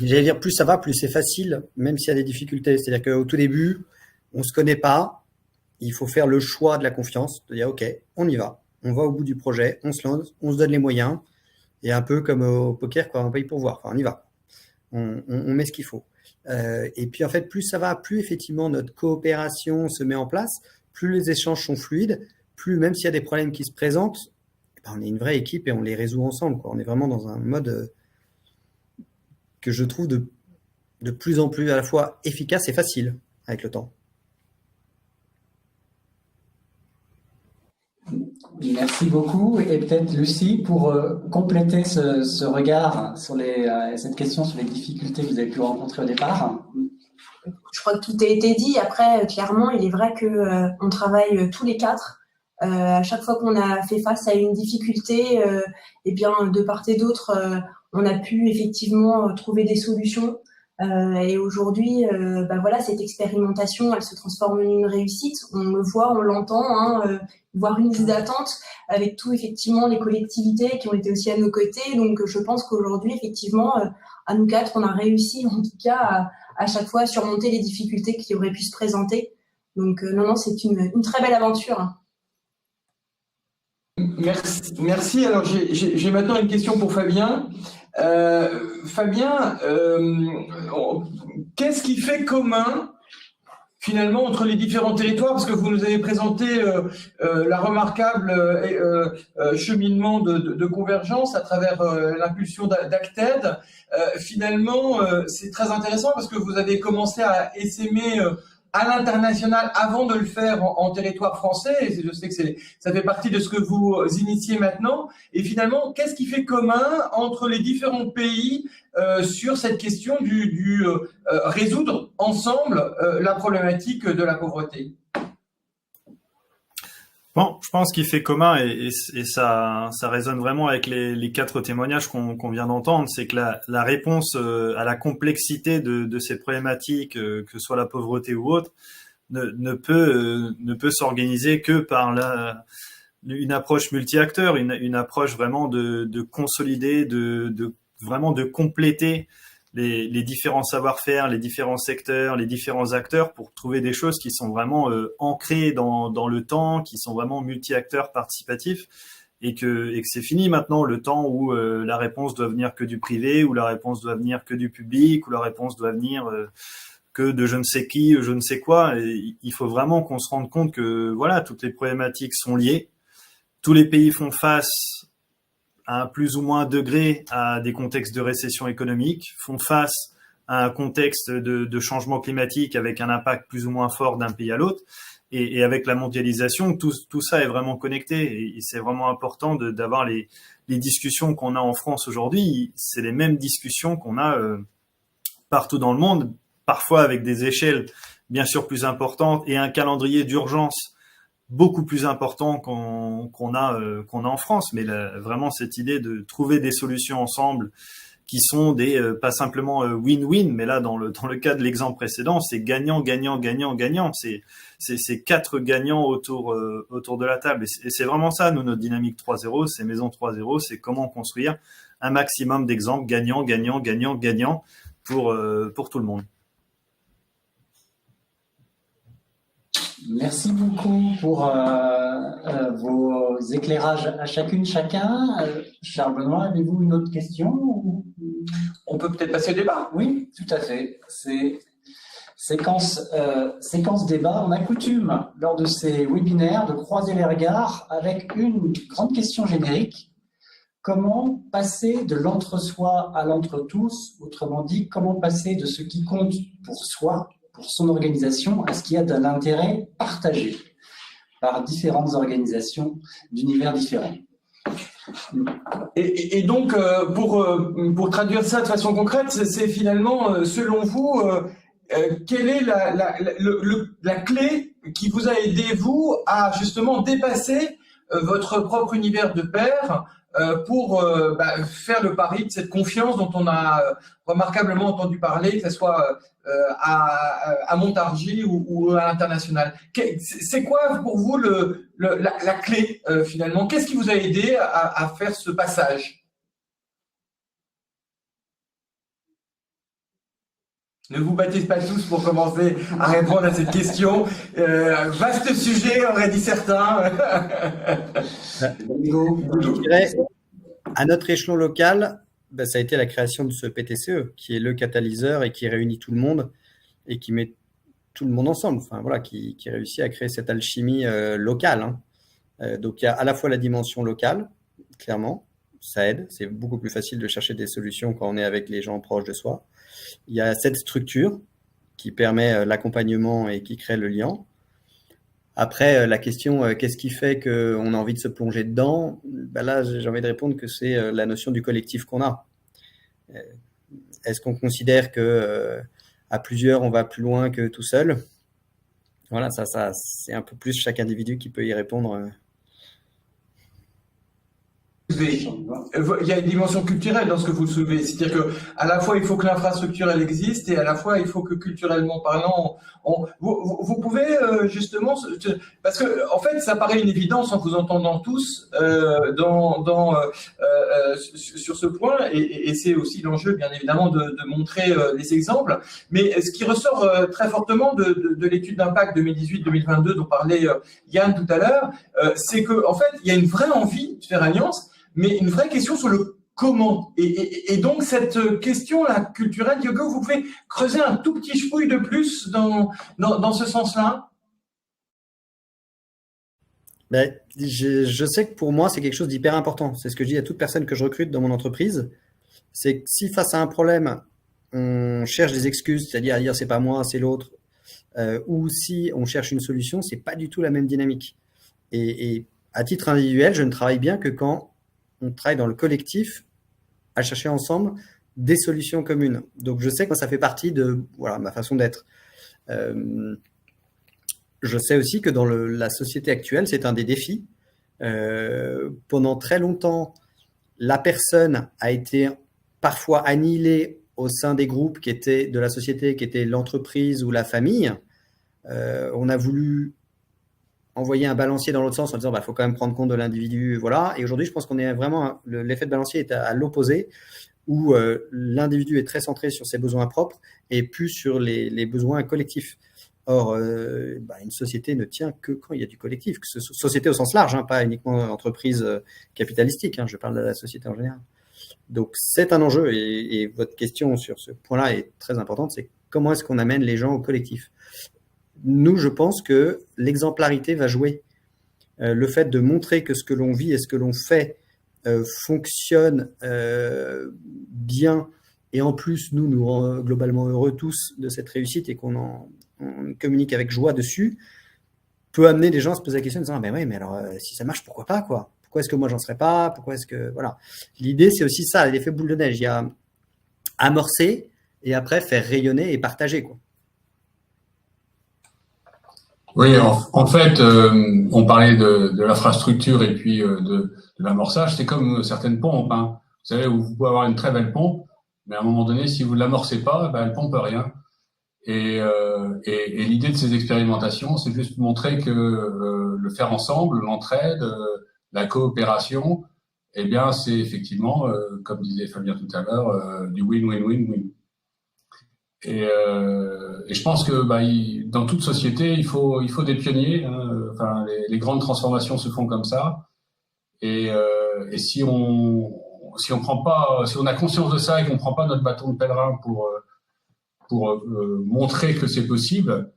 j'allais dire plus ça va, plus c'est facile, même s'il y a des difficultés. C'est-à-dire qu'au tout début, on ne se connaît pas. Il faut faire le choix de la confiance, de dire OK, on y va. On va au bout du projet, on se lance, on se donne les moyens. Et un peu comme au poker, quoi, on paye pour voir. Enfin, on y va. On met ce qu'il faut. Et puis, en fait, plus ça va, plus effectivement notre coopération se met en place, plus les échanges sont fluides, plus même s'il y a des problèmes qui se présentent, on est une vraie équipe et on les résout ensemble, quoi. On est vraiment dans un mode que je trouve de plus en plus à la fois efficace et facile avec le temps.
Merci beaucoup. Et peut-être Lucie, pour compléter ce regard sur cette question sur les difficultés que vous avez pu rencontrer au départ.
Je crois que tout a été dit. Après, clairement, il est vrai que on travaille tous les quatre. À chaque fois qu'on a fait face à une difficulté, eh bien, de part et d'autre, on a pu effectivement trouver des solutions. Et aujourd'hui, voilà, cette expérimentation, elle se transforme en une réussite. On le voit, on l'entend, voire une liste d'attente avec tout effectivement les collectivités qui ont été aussi à nos côtés. Donc, je pense qu'aujourd'hui, effectivement, à nous quatre, on a réussi en tout cas à chaque fois à surmonter les difficultés qui auraient pu se présenter. Donc, non, c'est une très belle aventure.
Merci. Alors, j'ai maintenant une question pour Fabien. Fabien, qu'est-ce qui fait commun finalement entre les différents territoires? Parce que vous nous avez présenté la remarquable cheminement de convergence à travers l'impulsion d'Acted. Finalement, c'est très intéressant parce que vous avez commencé à essaimer à l'international avant de le faire en territoire français. Et je sais que ça fait partie de ce que vous initiez maintenant. Et finalement, qu'est-ce qui fait commun entre les différents pays sur cette question du résoudre ensemble la problématique de la pauvreté?
Bon, je pense qu'il fait commun et ça résonne vraiment avec les 4 témoignages qu'on vient d'entendre, c'est que la réponse à la complexité de ces problématiques, que ce soit la pauvreté ou autre, ne peut s'organiser que par une approche multi-acteurs, une approche vraiment de consolider, vraiment de compléter les différents savoir-faire, les différents secteurs, les différents acteurs pour trouver des choses qui sont vraiment ancrées dans le temps, qui sont vraiment multi-acteurs participatifs et que c'est fini maintenant le temps où la réponse doit venir que du privé, ou la réponse doit venir que du public, ou la réponse doit venir que de je ne sais qui, je ne sais quoi. Et il faut vraiment qu'on se rende compte que voilà, toutes les problématiques sont liées. Tous les pays font face à un plus ou moins degré à des contextes de récession économique, font face à un contexte de changement climatique avec un impact plus ou moins fort d'un pays à l'autre. Et avec la mondialisation, tout ça est vraiment connecté. Et c'est vraiment important d'avoir les discussions qu'on a en France aujourd'hui. C'est les mêmes discussions qu'on a partout dans le monde, parfois avec des échelles bien sûr plus importantes et un calendrier d'urgence beaucoup plus important qu'on a en France. Mais vraiment cette idée de trouver des solutions ensemble qui sont pas simplement win-win, mais là dans le cas de l'exemple précédent, c'est gagnant, gagnant, gagnant, gagnant. C'est 4 gagnants autour de la table. Et c'est vraiment ça, notre dynamique 3.0, c'est Maison 3.0, c'est comment construire un maximum d'exemples gagnants, gagnants, gagnants, gagnants pour tout le monde.
Merci beaucoup pour vos éclairages à chacun. Charles Benoît, avez-vous une autre question?
On peut peut-être passer au débat.
Oui, tout à fait. C'est séquence débat. On a coutume, lors de ces webinaires, de croiser les regards avec une grande question générique. Comment passer de l'entre-soi à l'entre-tous? Autrement dit, comment passer de ce qui compte pour soi, pour son organisation, à ce qui a de l'intérêt partagé par différentes organisations d'univers différents.
Et donc, pour traduire ça de façon concrète, c'est finalement, selon vous, quelle est la clé qui vous a aidé, vous, à justement dépasser votre propre univers de pairs pour faire le pari de cette confiance dont on a remarquablement entendu parler, que ce soit à Montargis ou à l'international. C'est quoi pour vous la clé finalement? Qu'est-ce qui vous a aidé à faire ce passage? Ne vous battez pas tous pour commencer à répondre à cette question. Vaste sujet, auraient dit certains.
Je dirais, à notre échelon local, ça a été la création de ce PTCE, qui est le catalyseur et qui réunit tout le monde et qui met tout le monde ensemble. Enfin, voilà, qui réussit à créer cette alchimie locale. Donc, il y a à la fois la dimension locale, clairement, ça aide. C'est beaucoup plus facile de chercher des solutions quand on est avec les gens proches de soi. Il y a cette structure qui permet l'accompagnement et qui crée le lien. Après, la question, qu'est-ce qui fait qu'on a envie de se plonger dedans? Là, j'ai envie de répondre que c'est la notion du collectif qu'on a. Est-ce qu'on considère que à plusieurs, on va plus loin que tout seul? Voilà, ça, c'est un peu plus chaque individu qui peut y répondre.
Il y a une dimension culturelle dans ce que vous soulevez, c'est-à-dire que à la fois il faut que l'infrastructure elle existe et à la fois il faut que culturellement parlant, vous pouvez justement, parce que en fait ça paraît une évidence en vous entendant tous sur ce point et c'est aussi l'enjeu bien évidemment de montrer les exemples, mais ce qui ressort très fortement de l'étude d'impact 2018-2022 dont parlait Yann tout à l'heure, c'est que en fait il y a une vraie envie de faire alliance, mais une vraie question sur le comment. Et donc, cette question-là culturelle, Diogo, vous pouvez creuser un tout petit chouï de plus dans ce sens-là?
Ben, je sais que pour moi, c'est quelque chose d'hyper important. C'est ce que je dis à toute personne que je recrute dans mon entreprise. C'est que si face à un problème, on cherche des excuses, c'est-à-dire à dire c'est pas moi, c'est l'autre, ou si on cherche une solution, c'est pas du tout la même dynamique. Et à titre individuel, je ne travaille bien que quand on travaille dans le collectif à chercher ensemble des solutions communes. Donc, je sais que moi, ça fait partie de ma façon d'être. Je sais aussi que dans la société actuelle, c'est un des défis. Pendant très longtemps, la personne a été parfois annihilée au sein des groupes qui étaient de la société, qui étaient l'entreprise ou la famille. On a voulu envoyer un balancier dans l'autre sens en disant faut quand même prendre compte de l'individu, voilà. Et aujourd'hui, je pense qu'on est vraiment l'effet de balancier est à l'opposé, où l'individu est très centré sur ses besoins propres et plus sur les besoins collectifs. Or, une société ne tient que quand il y a du collectif, que société au sens large, pas uniquement entreprise capitalistique. Je parle de la société en général. Donc, c'est un enjeu et votre question sur ce point-là est très importante. C'est comment est-ce qu'on amène les gens au collectif? Nous, je pense que l'exemplarité va jouer. Le fait de montrer que ce que l'on vit et ce que l'on fait fonctionne bien, et en plus, nous rend globalement heureux tous de cette réussite et on communique avec joie dessus, peut amener les gens à se poser la question en disant mais alors si ça marche, pourquoi pas quoi? Pourquoi est-ce que moi j'en serais pas? Pourquoi est-ce que voilà? L'idée, c'est aussi ça, l'effet boule de neige. Il y a amorcer et après faire rayonner et partager quoi.
Oui, en fait, on parlait de l'infrastructure et puis de l'amorçage. C'est comme certaines pompes. Vous savez, vous pouvez avoir une très belle pompe, mais à un moment donné, si vous ne l'amorcez pas, elle pompe rien. Et l'idée de ces expérimentations, c'est juste montrer que le faire ensemble, l'entraide, la coopération, eh bien, c'est effectivement, comme disait Fabien tout à l'heure, du win-win-win-win. Et je pense que dans toute société, il faut des pionniers. Les grandes transformations se font comme ça. Et si on a conscience de ça et qu'on prend pas notre bâton de pèlerin pour montrer que c'est possible,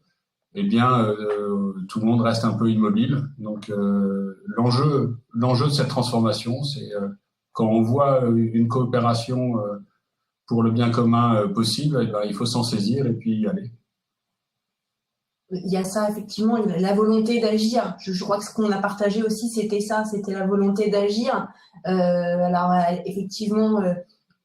eh bien tout le monde reste un peu immobile. Donc l'enjeu de cette transformation, c'est quand on voit une coopération pour le bien commun possible, il faut s'en saisir et puis y aller.
Il y a ça, effectivement, la volonté d'agir. Je crois que ce qu'on a partagé aussi, c'était ça, c'était la volonté d'agir. Alors, effectivement,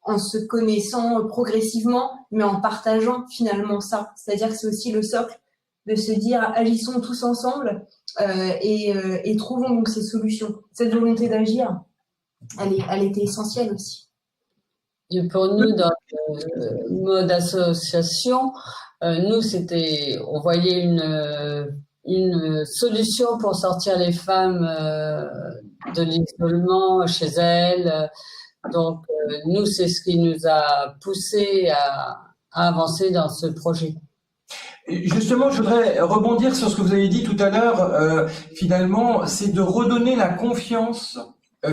en se connaissant progressivement, mais en partageant finalement ça. C'est-à-dire que c'est aussi le socle de se dire agissons tous ensemble et trouvons donc ces solutions. Cette volonté d'agir, elle était essentielle aussi.
Et pour nous, dans le mode association, nous, on voyait une solution pour sortir les femmes de l'isolement chez elles. Donc, nous, c'est ce qui nous a poussé à avancer dans ce projet.
Justement, je voudrais rebondir sur ce que vous avez dit tout à l'heure. Finalement, c'est de redonner la confiance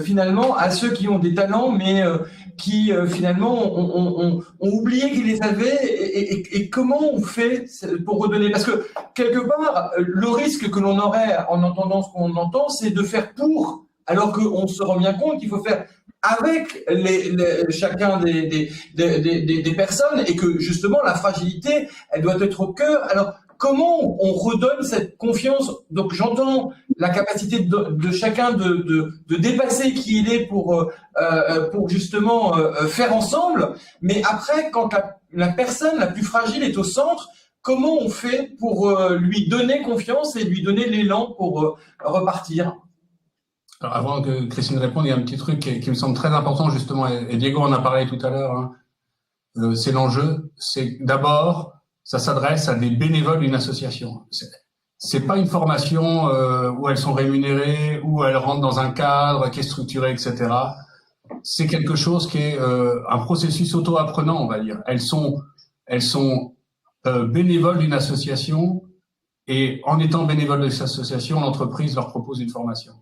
finalement à ceux qui ont des talents, mais qui finalement ont oublié qu'ils les avaient. Et comment on fait pour redonner? Parce que quelque part, le risque que l'on aurait en entendant ce qu'on entend, c'est de faire pour, alors qu'on se rend bien compte qu'il faut faire avec chacun des personnes, et que justement la fragilité, elle doit être au cœur. Alors comment on redonne cette confiance? Donc j'entends la capacité de chacun de dépasser qui il est pour justement faire ensemble, mais après quand la personne la plus fragile est au centre, comment on fait pour lui donner confiance et lui donner l'élan pour repartir?
Alors, avant que Christine réponde, il y a un petit truc qui me semble très important justement, et Diego en a parlé tout à l'heure, hein. C'est l'enjeu, c'est d'abord, ça s'adresse à des bénévoles d'une association. C'est pas une formation où elles sont rémunérées, où elles rentrent dans un cadre qui est structuré, etc. C'est quelque chose qui est un processus auto-apprenant, on va dire. Elles sont bénévoles d'une association, et en étant bénévoles de cette association, l'entreprise leur propose une formation.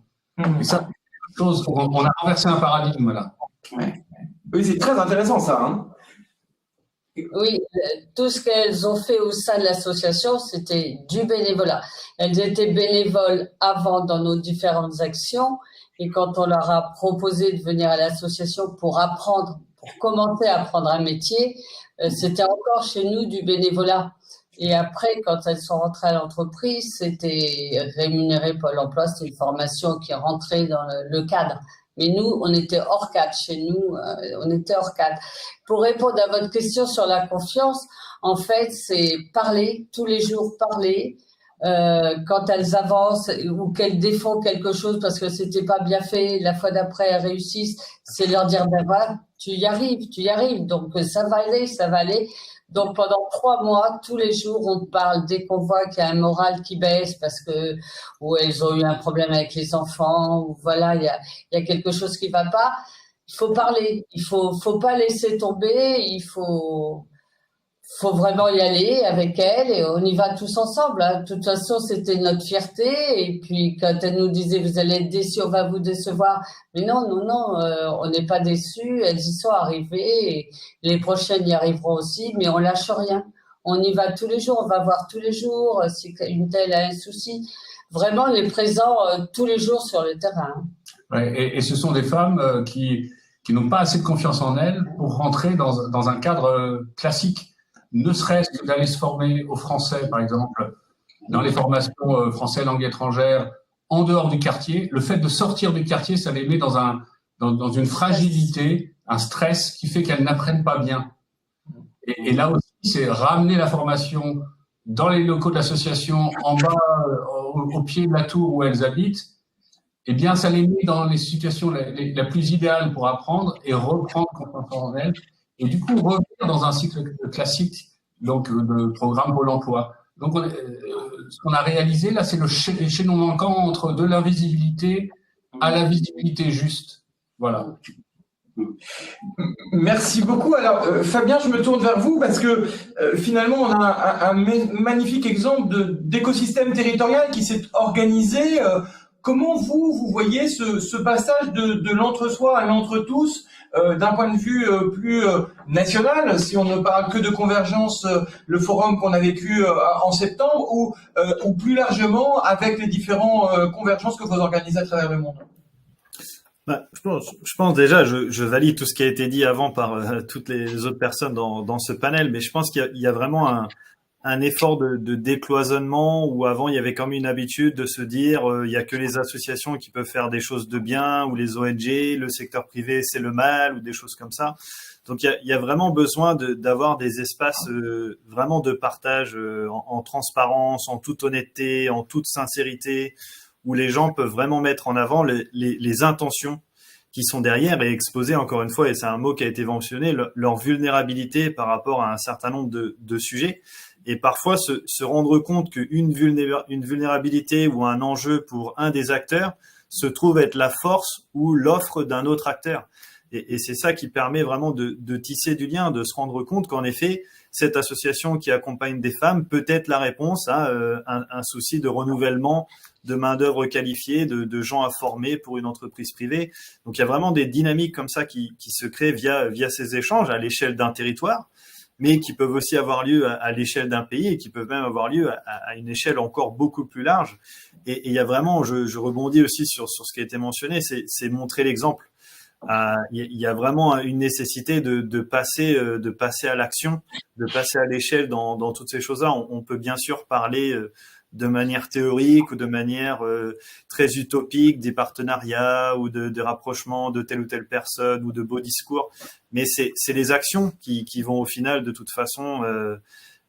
Et ça, c'est quelque chose, on a renversé un paradigme là.
Ouais. Oui, c'est très intéressant ça. Hein.
Oui, tout ce qu'elles ont fait au sein de l'association, c'était du bénévolat. Elles étaient bénévoles avant dans nos différentes actions, et quand on leur a proposé de venir à l'association pour apprendre, pour commencer à apprendre un métier, c'était encore chez nous du bénévolat. Et après, quand elles sont rentrées à l'entreprise, c'était rémunéré Pôle emploi, c'était une formation qui rentrait dans le cadre. Mais nous, on était hors cadre. Chez nous, on était hors cadre. Pour répondre à votre question sur la confiance, en fait, c'est parler, tous les jours parler. Quand elles avancent ou qu'elles défont quelque chose parce que c'était pas bien fait, la fois d'après elles réussissent, c'est leur dire, ben voilà, tu y arrives. Donc, ça va aller. Donc, pendant 3 mois, tous les jours, on parle dès qu'on voit qu'il y a un moral qui baisse parce que, ou elles ont eu un problème avec les enfants, ou voilà, il y a quelque chose qui va pas. Il faut parler. Il faut pas laisser tomber. Il faut vraiment y aller avec elle et on y va tous ensemble. Hein. De toute façon, c'était notre fierté. Et puis, quand elle nous disait, vous allez être déçus, on va vous décevoir. Mais non, on n'est pas déçus. Elles y sont arrivées et les prochaines y arriveront aussi. Mais on lâche rien. On y va tous les jours. On va voir tous les jours si une telle a un souci. Vraiment, on est présent tous les jours sur le terrain.
Ouais, et ce sont des femmes qui n'ont pas assez de confiance en elles pour rentrer dans un cadre classique. Ne serait-ce que d'aller se former au français, par exemple, dans les formations français langue étrangère, en dehors du quartier. Le fait de sortir du quartier, ça les met dans une fragilité, un stress qui fait qu'elles n'apprennent pas bien. Et là aussi, c'est ramener la formation dans les locaux de l'association, en bas, au pied de la tour où elles habitent. Eh bien, ça les met dans les situations la plus idéales pour apprendre et reprendre confiance en elles. Et du coup, revenir dans un cycle classique, donc de programme Pôle emploi. Donc, ce qu'on a réalisé là, c'est le chaînon manquant entre de l'invisibilité à la visibilité juste. Voilà.
Merci beaucoup. Alors, Fabien, je me tourne vers vous parce que finalement, on a un magnifique exemple d'écosystème territorial qui s'est organisé. Comment vous voyez ce passage de l'entre-soi à l'entre-tous d'un point de vue plus national, si on ne parle que de Convergence, le forum qu'on a vécu en septembre, ou plus largement avec les différents convergences que vous organisez à travers le monde?
Bah, je pense déjà, je valide tout ce qui a été dit avant par toutes les autres personnes dans ce panel, mais je pense qu'il y a vraiment un effort de décloisonnement où avant il y avait comme une habitude de se dire il y a que les associations qui peuvent faire des choses de bien ou les ONG, le secteur privé c'est le mal ou des choses comme ça. Donc il y a vraiment besoin d'avoir des espaces vraiment de partage en transparence, en toute honnêteté, en toute sincérité, où les gens peuvent vraiment mettre en avant les intentions qui sont derrière et exposer encore une fois, et c'est un mot qui a été mentionné, leur vulnérabilité par rapport à un certain nombre de sujets. Et parfois se rendre compte qu'une vulnérabilité ou un enjeu pour un des acteurs se trouve être la force ou l'offre d'un autre acteur. Et c'est ça qui permet vraiment de tisser du lien, de se rendre compte qu'en effet, cette association qui accompagne des femmes peut être la réponse à un souci de renouvellement de main-d'œuvre qualifiée, de gens à former pour une entreprise privée. Donc il y a vraiment des dynamiques comme ça qui se créent via ces échanges à l'échelle d'un territoire, mais qui peuvent aussi avoir lieu à l'échelle d'un pays et qui peuvent même avoir lieu à une échelle encore beaucoup plus large. Et il y a vraiment, je rebondis aussi sur ce qui a été mentionné, c'est montrer l'exemple. Il y a vraiment une nécessité de passer à l'action, de passer à l'échelle dans toutes ces choses-là. On peut bien sûr parler de manière théorique ou de manière très utopique des partenariats ou de rapprochements de telle ou telle personne ou de beaux discours, mais c'est les actions qui vont au final de toute façon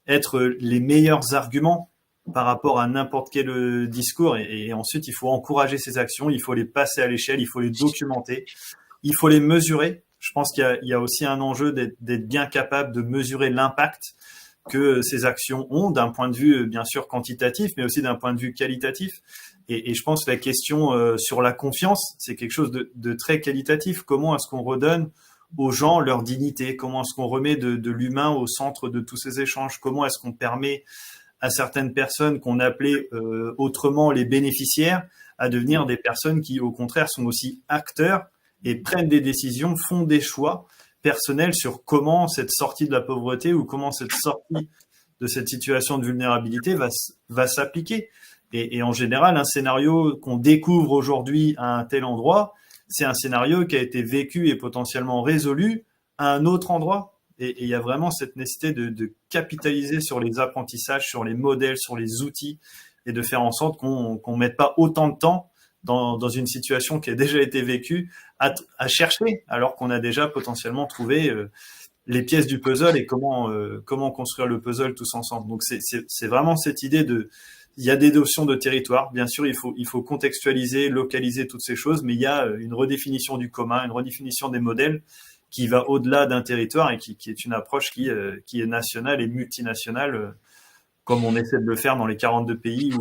être les meilleurs arguments par rapport à n'importe quel discours. Et ensuite, il faut encourager ces actions, il faut les passer à l'échelle, il faut les documenter, il faut les mesurer. Je pense qu'il y a aussi un enjeu d'être bien capable de mesurer l'impact que ces actions ont d'un point de vue, bien sûr, quantitatif, mais aussi d'un point de vue qualitatif. Et je pense que la question sur la confiance, c'est quelque chose de très qualitatif. Comment est-ce qu'on redonne aux gens leur dignité? Comment est-ce qu'on remet de l'humain au centre de tous ces échanges? Comment est-ce qu'on permet à certaines personnes qu'on appelait autrement les bénéficiaires à devenir des personnes qui, au contraire, sont aussi acteurs et prennent des décisions, font des choix personnels sur comment cette sortie de la pauvreté ou comment cette sortie de cette situation de vulnérabilité va s'appliquer. Et en général, un scénario qu'on découvre aujourd'hui à un tel endroit, c'est un scénario qui a été vécu et potentiellement résolu à un autre endroit. Et il y a vraiment cette nécessité de capitaliser sur les apprentissages, sur les modèles, sur les outils, et de faire en sorte qu'on mette pas autant de temps dans une situation qui a déjà été vécue à chercher, alors qu'on a déjà potentiellement trouvé les pièces du puzzle et comment construire le puzzle tous ensemble. Donc c'est vraiment cette idée il y a des notions de territoire. Bien sûr, il faut contextualiser, localiser toutes ces choses, mais il y a une redéfinition du commun, une redéfinition des modèles qui va au-delà d'un territoire et qui est une approche qui est nationale et multinationale, comme on essaie de le faire dans les 42 pays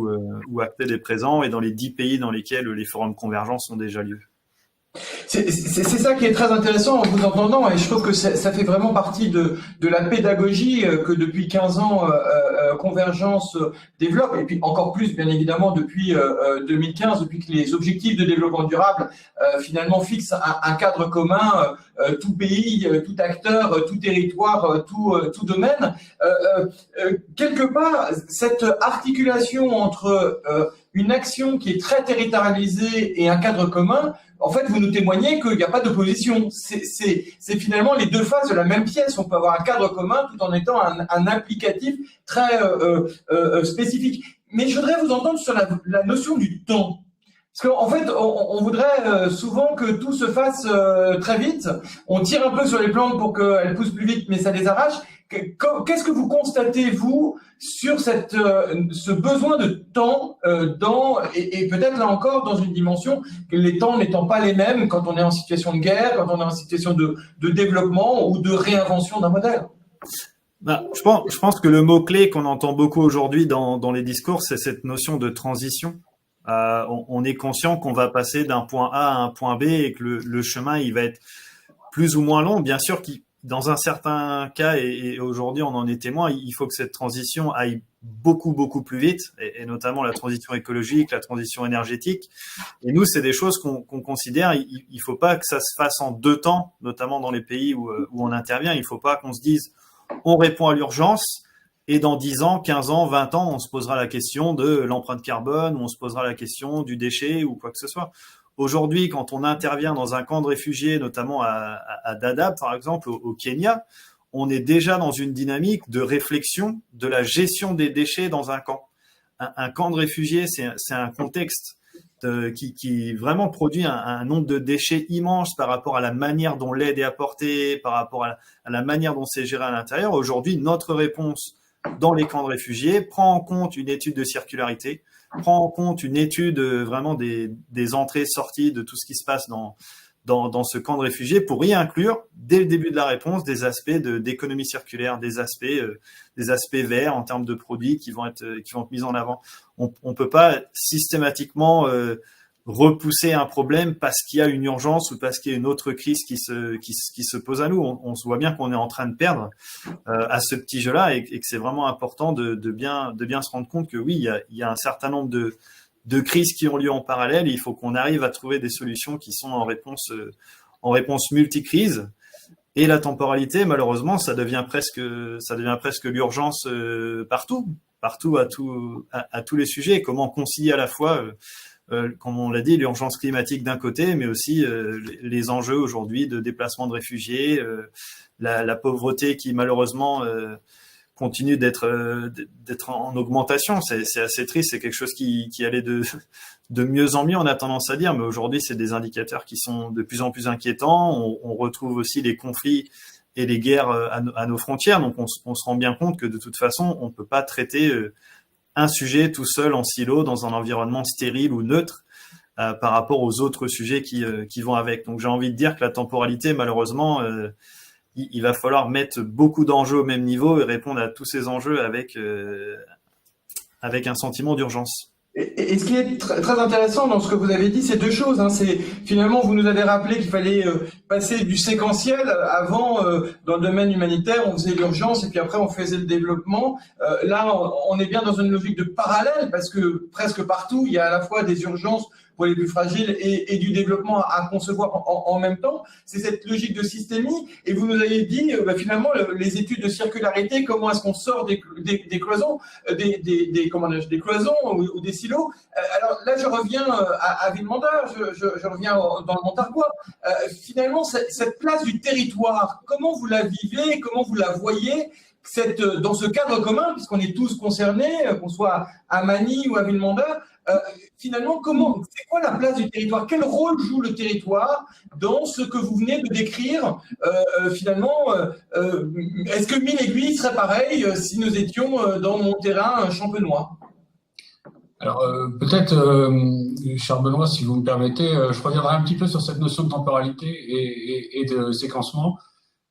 où Acted est présent et dans les 10 pays dans lesquels les forums de convergence ont déjà lieu.
C'est ça qui est très intéressant en vous entendant, et je trouve que ça fait vraiment partie de la pédagogie que depuis 15 ans Convergence développe, et puis encore plus bien évidemment depuis 2015, depuis que les objectifs de développement durable finalement fixent un cadre commun, tout pays, tout acteur, tout territoire, tout domaine. Quelque part, cette articulation entre une action qui est très territorialisée et un cadre commun, en fait, vous nous témoignez qu'il n'y a pas d'opposition. C'est finalement les deux faces de la même pièce. On peut avoir un cadre commun tout en étant un applicatif très spécifique. Mais je voudrais vous entendre sur la notion du temps. Parce qu'en fait, on voudrait souvent que tout se fasse très vite. On tire un peu sur les plantes pour qu'elles poussent plus vite, mais ça les arrache. Qu'est-ce que vous constatez, vous, sur ce besoin de temps et peut-être là encore dans une dimension que les temps n'étant pas les mêmes quand on est en situation de guerre, quand on est en situation de développement ou de réinvention d'un modèle?
Je pense que le mot-clé qu'on entend beaucoup aujourd'hui dans les discours, c'est cette notion de transition. On est conscient qu'on va passer d'un point A à un point B et que le chemin, il va être plus ou moins long. Bien sûr, dans un certain cas, et aujourd'hui on en est témoin, il faut que cette transition aille beaucoup, beaucoup plus vite, et notamment la transition écologique, la transition énergétique. Et nous, c'est des choses qu'on considère, il faut pas que ça se fasse en 2 temps, notamment dans les pays où on intervient. Il faut pas qu'on se dise, on répond à l'urgence, et dans 10 ans, 15 ans, 20 ans, on se posera la question de l'empreinte carbone, ou on se posera la question du déchet, ou quoi que ce soit. Aujourd'hui, quand on intervient dans un camp de réfugiés, notamment à Dadaab, par exemple, au Kenya, on est déjà dans une dynamique de réflexion de la gestion des déchets dans un camp. Un camp de réfugiés, c'est un contexte qui vraiment produit un nombre de déchets immense par rapport à la manière dont l'aide est apportée, par rapport à la manière dont c'est géré à l'intérieur. Aujourd'hui, notre réponse dans les camps de réfugiés prend en compte une étude de circularité, prend en compte une étude vraiment des entrées-sorties de tout ce qui se passe dans ce camp de réfugiés pour y inclure, dès le début de la réponse, des aspects d'économie circulaire, des aspects verts en termes de produits qui vont être mis en avant. On peut pas systématiquement repousser un problème parce qu'il y a une urgence ou parce qu'il y a une autre crise qui se pose à nous. On se voit bien qu'on est en train de perdre à ce petit jeu-là et que c'est vraiment important de bien se rendre compte que oui, il y a un certain nombre de crises qui ont lieu en parallèle. Et il faut qu'on arrive à trouver des solutions qui sont en réponse multi-crise. Et la temporalité, malheureusement, ça devient presque l'urgence partout à tous les sujets. Comment concilier à la fois comme on l'a dit, l'urgence climatique d'un côté, mais aussi les enjeux aujourd'hui de déplacement de réfugiés, la pauvreté qui malheureusement continue d'être en augmentation. C'est assez triste, c'est quelque chose qui allait de mieux en mieux, on a tendance à dire, mais aujourd'hui c'est des indicateurs qui sont de plus en plus inquiétants. On retrouve aussi les conflits et les guerres à nos frontières, donc on se rend bien compte que de toute façon on peut pas traiter un sujet tout seul en silo dans un environnement stérile ou neutre par rapport aux autres sujets qui vont avec. Donc j'ai envie de dire que la temporalité, malheureusement, il va falloir mettre beaucoup d'enjeux au même niveau et répondre à tous ces enjeux avec un sentiment d'urgence.
Et ce qui est très intéressant dans ce que vous avez dit, c'est deux choses. C'est finalement, vous nous avez rappelé qu'il fallait passer du séquentiel. Avant, dans le domaine humanitaire, on faisait l'urgence et puis après on faisait le développement. Là, on est bien dans une logique de parallèle parce que presque partout, il y a à la fois des urgences pour les plus fragiles et du développement à concevoir en même temps. C'est cette logique de systémie. Et vous nous avez dit, finalement, les études de circularité, comment est-ce qu'on sort des cloisons, des cloisons ou des silos. Alors là, je reviens à Villemandeur, je reviens dans le Montargois. Finalement, cette place du territoire, comment vous la vivez, comment vous la voyez dans ce cadre commun, puisqu'on est tous concernés, qu'on soit à Magny ou à Villemandeur, finalement, c'est quoi la place du territoire? Quel rôle joue le territoire dans ce que vous venez de décrire? Finalement, est-ce que Mille Aiguilles serait pareil si nous étions dans mon terrain champenois?
Alors, peut-être, cher Benoît, si vous me permettez, je reviendrai un petit peu sur cette notion de temporalité et de séquencement.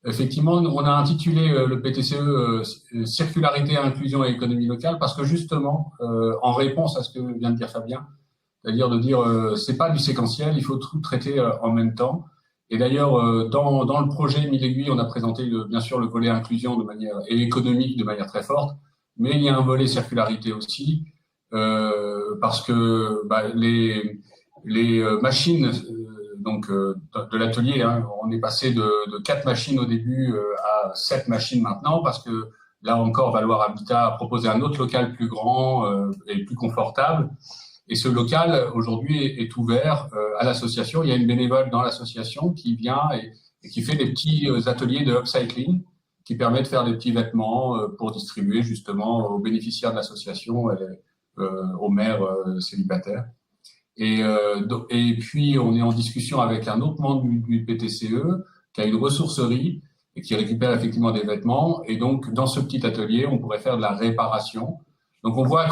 Effectivement, on a intitulé le PTCE Circularité, Inclusion et Économie locale parce que justement, en réponse à ce que vient de dire Fabien, c'est-à-dire de dire c'est pas du séquentiel, il faut tout traiter en même temps. Et d'ailleurs, dans le projet Mille Aiguilles, on a présenté bien sûr le volet inclusion de manière et économique de manière très forte, mais il y a un volet circularité aussi parce que les machines donc de l'atelier, on est passé de 4 machines au début à 7 machines maintenant parce que là encore, Valoir Habitat a proposé un autre local plus grand et plus confortable. Et ce local aujourd'hui est ouvert à l'association. Il y a une bénévole dans l'association qui vient et qui fait des petits ateliers de upcycling qui permet de faire des petits vêtements pour distribuer justement aux bénéficiaires de l'association et aux mères célibataires. Et puis, on est en discussion avec un autre membre du PTCE qui a une ressourcerie et qui récupère effectivement des vêtements. Et donc, dans ce petit atelier, on pourrait faire de la réparation. Donc, on voit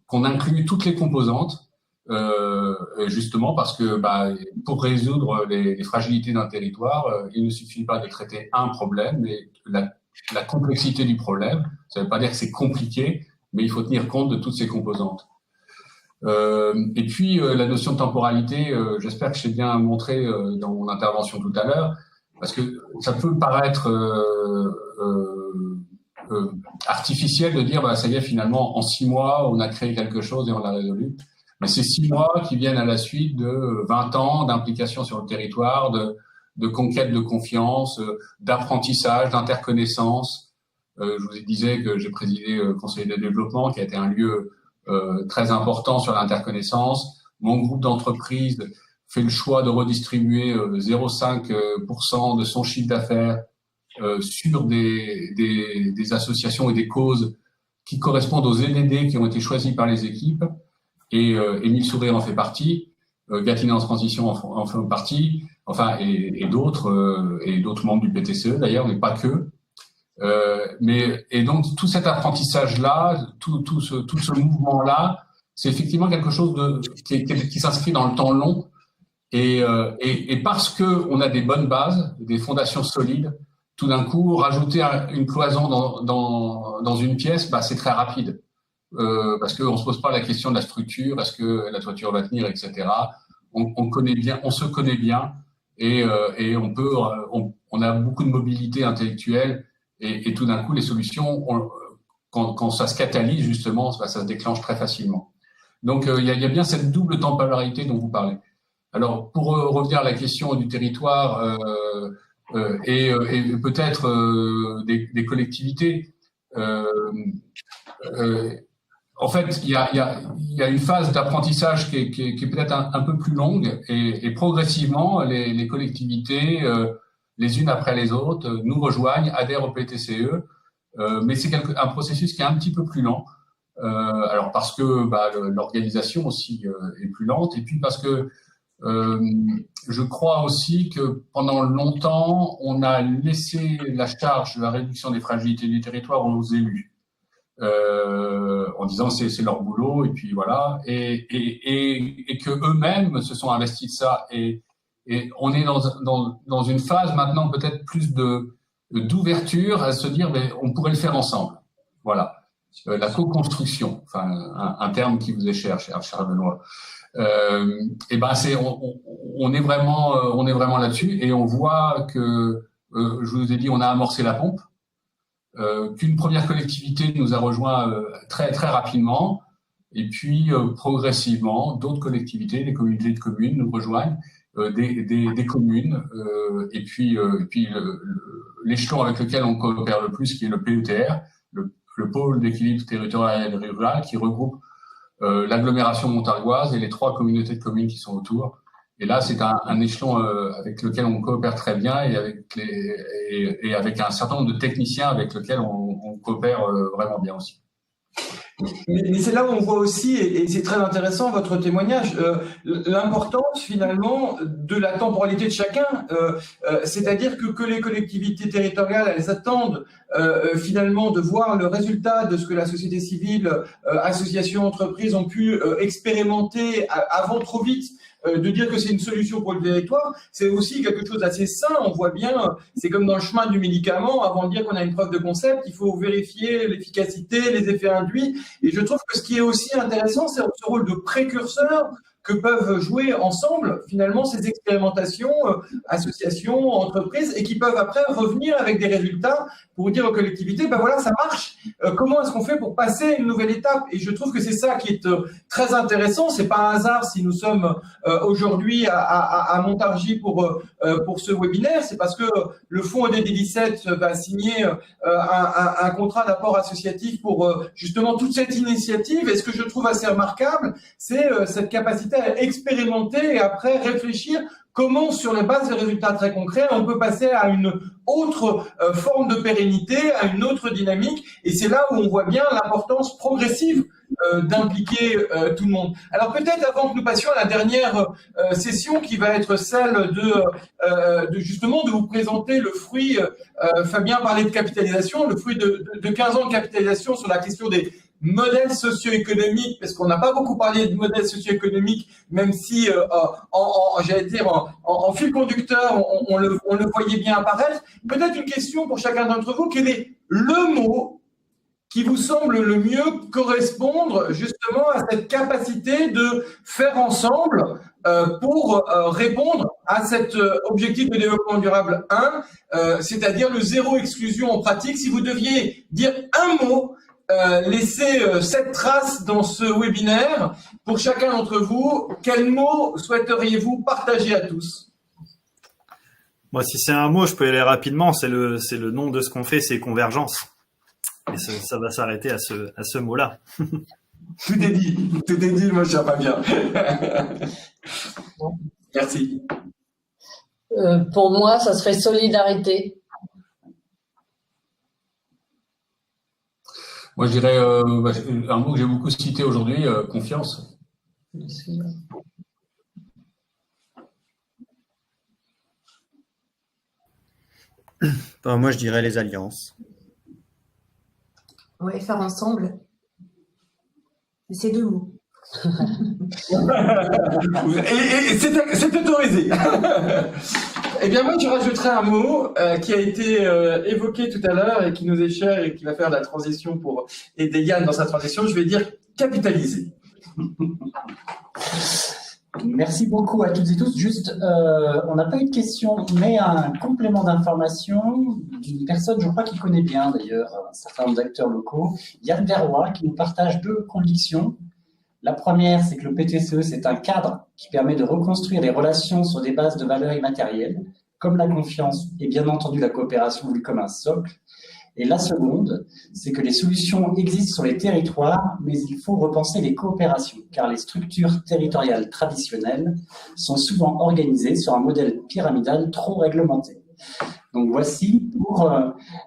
qu'on inclut toutes les composantes, justement parce que pour résoudre les fragilités d'un territoire, il ne suffit pas de traiter un problème, mais la complexité du problème. Ça ne veut pas dire que c'est compliqué, mais il faut tenir compte de toutes ces composantes. Et puis la notion de temporalité, j'espère que j'ai bien montré dans mon intervention tout à l'heure, parce que ça peut paraître artificiel de dire ça y est, finalement en 6 mois on a créé quelque chose et on l'a résolu, mais c'est 6 mois qui viennent à la suite de 20 ans d'implication sur le territoire, de conquête de confiance, d'apprentissage, d'interconnaissance. Je vous disais que j'ai présidé le Conseil de développement qui a été un lieu très important sur l'interconnaissance. Mon groupe d'entreprise fait le choix de redistribuer 0,5% de son chiffre d'affaires sur des associations et des causes qui correspondent aux LED qui ont été choisis par les équipes. Et Émile Souré en fait partie, Gatineau en transition en fait partie, enfin et d'autres membres du PTCE d'ailleurs, mais pas que. Et donc tout cet apprentissage-là, tout ce mouvement-là, c'est effectivement quelque chose qui s'inscrit dans le temps long. Et parce que on a des bonnes bases, des fondations solides, tout d'un coup rajouter une cloison dans une pièce, c'est très rapide. Parce qu'on se pose pas la question de la structure, est-ce que la toiture va tenir, etc. On connaît bien, on se connaît bien, et on a beaucoup de mobilité intellectuelle. Et tout d'un coup, les solutions, quand ça se catalyse, justement, ça se déclenche très facilement. Donc, il y a bien cette double temporalité dont vous parlez. Alors, pour revenir à la question du territoire et peut-être des collectivités, en fait, il y a une phase d'apprentissage qui est peut-être un peu plus longue et progressivement, les collectivités les unes après les autres, nous rejoignent, adhèrent au PTCE, mais c'est un processus qui est un petit peu plus lent. Alors parce que l'organisation aussi est plus lente, et puis parce que je crois aussi que pendant longtemps, on a laissé la charge de la réduction des fragilités du territoire aux élus. en disant c'est leur boulot et puis voilà, et que eux-mêmes se sont investis de ça, et on est dans une phase maintenant peut-être plus d'ouverture à se dire mais on pourrait le faire ensemble, voilà, la co-construction, enfin un terme qui vous est cher Benoît. Et ben on est vraiment là-dessus, et on voit que je vous ai dit, on a amorcé la pompe, qu'une première collectivité nous a rejoint très très rapidement, et puis progressivement d'autres collectivités, des communautés de communes nous rejoignent, des communes, et puis l'échelon avec lequel on coopère le plus, qui est le PETR, le pôle d'équilibre territorial et rural, qui regroupe l'agglomération montargoise et les 3 communautés de communes qui sont autour. Et là, c'est un échelon avec lequel on coopère très bien, et avec un certain nombre de techniciens avec lesquels on coopère vraiment bien aussi.
Mais c'est là où on voit aussi, et c'est très intéressant votre témoignage, l'importance finalement de la temporalité de chacun, c'est-à-dire que les collectivités territoriales, elles attendent finalement de voir le résultat de ce que la société civile, associations, entreprises ont pu expérimenter avant trop vite. De dire que c'est une solution pour le territoire, c'est aussi quelque chose d'assez sain. On voit bien, c'est comme dans le chemin du médicament, avant de dire qu'on a une preuve de concept, il faut vérifier l'efficacité, les effets induits. Et je trouve que ce qui est aussi intéressant, c'est ce rôle de précurseur que peuvent jouer ensemble, finalement, ces expérimentations, associations, entreprises, et qui peuvent après revenir avec des résultats pour dire aux collectivités, ben voilà, ça marche. Comment est-ce qu'on fait pour passer à une nouvelle étape? Et je trouve que c'est ça qui est très intéressant. C'est pas un hasard si nous sommes aujourd'hui à Montargis pour ce webinaire. C'est parce que le Fonds ODD17 va signer un contrat d'apport associatif pour justement toute cette initiative. Et ce que je trouve assez remarquable, c'est cette capacité à expérimenter et après réfléchir comment, sur la base des résultats très concrets, on peut passer à une autre forme de pérennité, à une autre dynamique. Et c'est là où on voit bien l'importance progressive d'impliquer tout le monde. Alors peut-être avant que nous passions à la dernière session, qui va être celle de justement de vous présenter le fruit, Fabien parlait de capitalisation, le fruit de 15 ans de capitalisation sur la question des modèles socio-économiques, parce qu'on n'a pas beaucoup parlé de modèles socio-économiques, même si, j'allais dire, en fil conducteur, on le voyait bien apparaître. Peut-être une question pour chacun d'entre vous: quel est le mot qui vous semble le mieux correspondre justement à cette capacité de faire ensemble pour répondre à cet objectif de développement durable 1, c'est-à-dire le zéro exclusion en pratique? Si vous deviez dire un mot, laisser cette trace dans ce webinaire, pour chacun d'entre vous, quel mot souhaiteriez-vous partager à tous?
Moi, si c'est un mot, je peux y aller rapidement. C'est le nom de ce qu'on fait, c'est convergence. Et ça va s'arrêter à ce mot-là.
Tout est dit, mon cher Fabien. Merci.
Pour moi, ça serait solidarité.
Moi, je dirais un mot que j'ai beaucoup cité aujourd'hui, confiance.
Moi, je dirais les alliances.
Ouais, faire ensemble. C'est 2 mots.
Et c'est autorisé. Eh bien, moi, je rajouterai un mot qui a été évoqué tout à l'heure et qui nous est cher et qui va faire la transition pour aider Yann dans sa transition. Je vais dire capitaliser.
Merci beaucoup à toutes et tous. Juste, on n'a pas eu de question, mais un complément d'information d'une personne, je crois qu'il connaît bien d'ailleurs un certain nombre d'acteurs locaux, Yann Verroy, qui nous partage 2 convictions. La première, c'est que le PTCE, c'est un cadre qui permet de reconstruire les relations sur des bases de valeurs immatérielles, comme la confiance et bien entendu la coopération vue comme un socle. Et la seconde, c'est que les solutions existent sur les territoires, mais il faut repenser les coopérations, car les structures territoriales traditionnelles sont souvent organisées sur un modèle pyramidal trop réglementé. Donc voici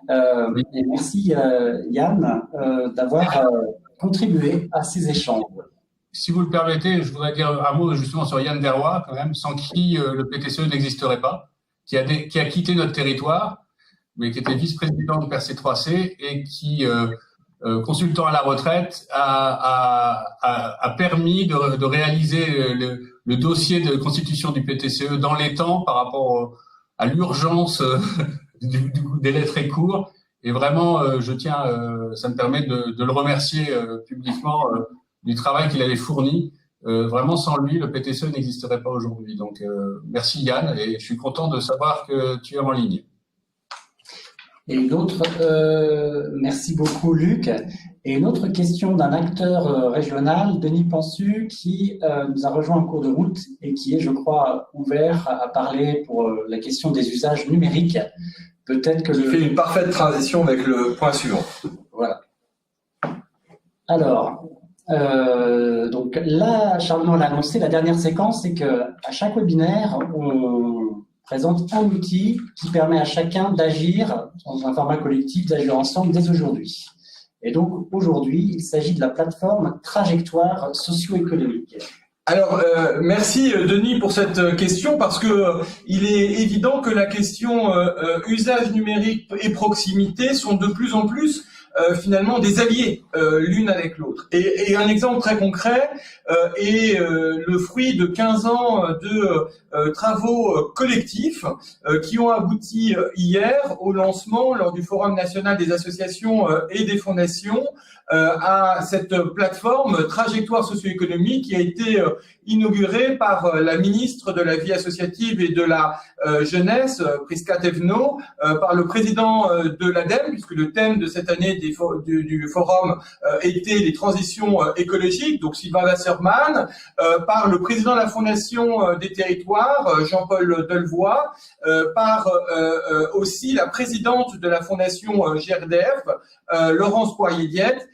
et merci Yann d'avoir contribué à ces échanges.
Si vous le permettez, je voudrais dire un mot justement sur Yann Verroy, quand même, sans qui le PTCE n'existerait pas, qui a quitté notre territoire, mais qui était vice-président de PRC3C et qui consultant à la retraite, a permis de réaliser le dossier de constitution du PTCE dans les temps par rapport à l'urgence du délai très court. Et vraiment, ça me permet de le remercier publiquement du travail qu'il avait fourni. Vraiment, sans lui, le PTCE n'existerait pas aujourd'hui. Donc, merci Yann, et je suis content de savoir que tu es en ligne.
Et merci beaucoup Luc. Et une autre question d'un acteur régional, Denis Pansu, qui nous a rejoint en cours de route et qui est, je crois, ouvert à parler pour la question des usages numériques. Peut-être que
il fait une parfaite transition avec le point suivant.
Voilà. Alors, donc là, Charles l'a annoncé, la dernière séquence, c'est qu'à chaque webinaire, on présente un outil qui permet à chacun d'agir dans un format collectif, d'agir ensemble dès aujourd'hui. Et donc, aujourd'hui, il s'agit de la plateforme Trajectoire socio-économique.
Alors, merci Denis pour cette question, parce que il est évident que la question usage numérique et proximité sont de plus en plus finalement des alliés l'une avec l'autre. Et un exemple très concret est le fruit de 15 ans de travaux collectifs qui ont abouti hier au lancement, lors du Forum national des associations et des fondations, à cette plateforme Trajectoire socio-économique qui a été inaugurée par la ministre de la Vie associative et de la Jeunesse, Prisca Thévenot, par le président de l'ADEME, puisque le thème de cette année du forum était les transitions écologiques, donc Sylvain Wasserman, par le président de la Fondation des territoires, Jean-Paul Delevoye, par aussi la présidente de la Fondation GRDF, Laurence Poirier-Diette,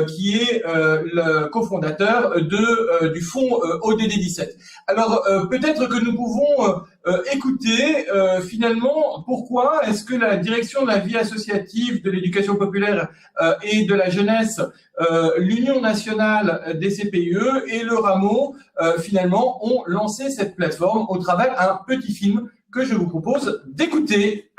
qui est le cofondateur du fonds ODD 17. Alors peut-être que nous pouvons écouter finalement pourquoi est-ce que la direction de la vie associative, de l'éducation populaire et de la jeunesse, l'Union nationale des CPIE et le Rameau finalement ont lancé cette plateforme au travers d'un petit film que je vous propose d'écouter.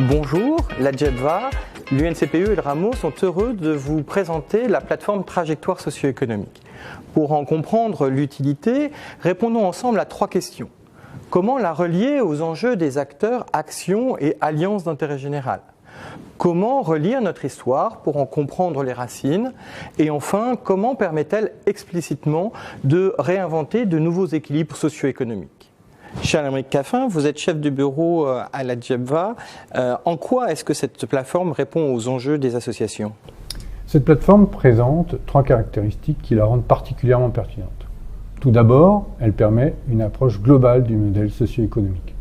Bonjour, la JEBVA, l'UNCPE et le Rameau sont heureux de vous présenter la plateforme Trajectoire socio-économique. Pour en comprendre l'utilité, répondons ensemble à 3 questions. Comment la relier aux enjeux des acteurs, actions et alliances d'intérêt général ? Comment relire notre histoire pour en comprendre les racines ? Et enfin, comment permet-elle explicitement de réinventer de nouveaux équilibres socio-économiques ? Charles-Aymeric Caffin, vous êtes chef du bureau à la JEBVA. En quoi est-ce que cette plateforme répond aux enjeux des associations ?
Cette plateforme présente 3 caractéristiques qui la rendent particulièrement pertinente. Tout d'abord, elle permet une approche globale du modèle socio-économique,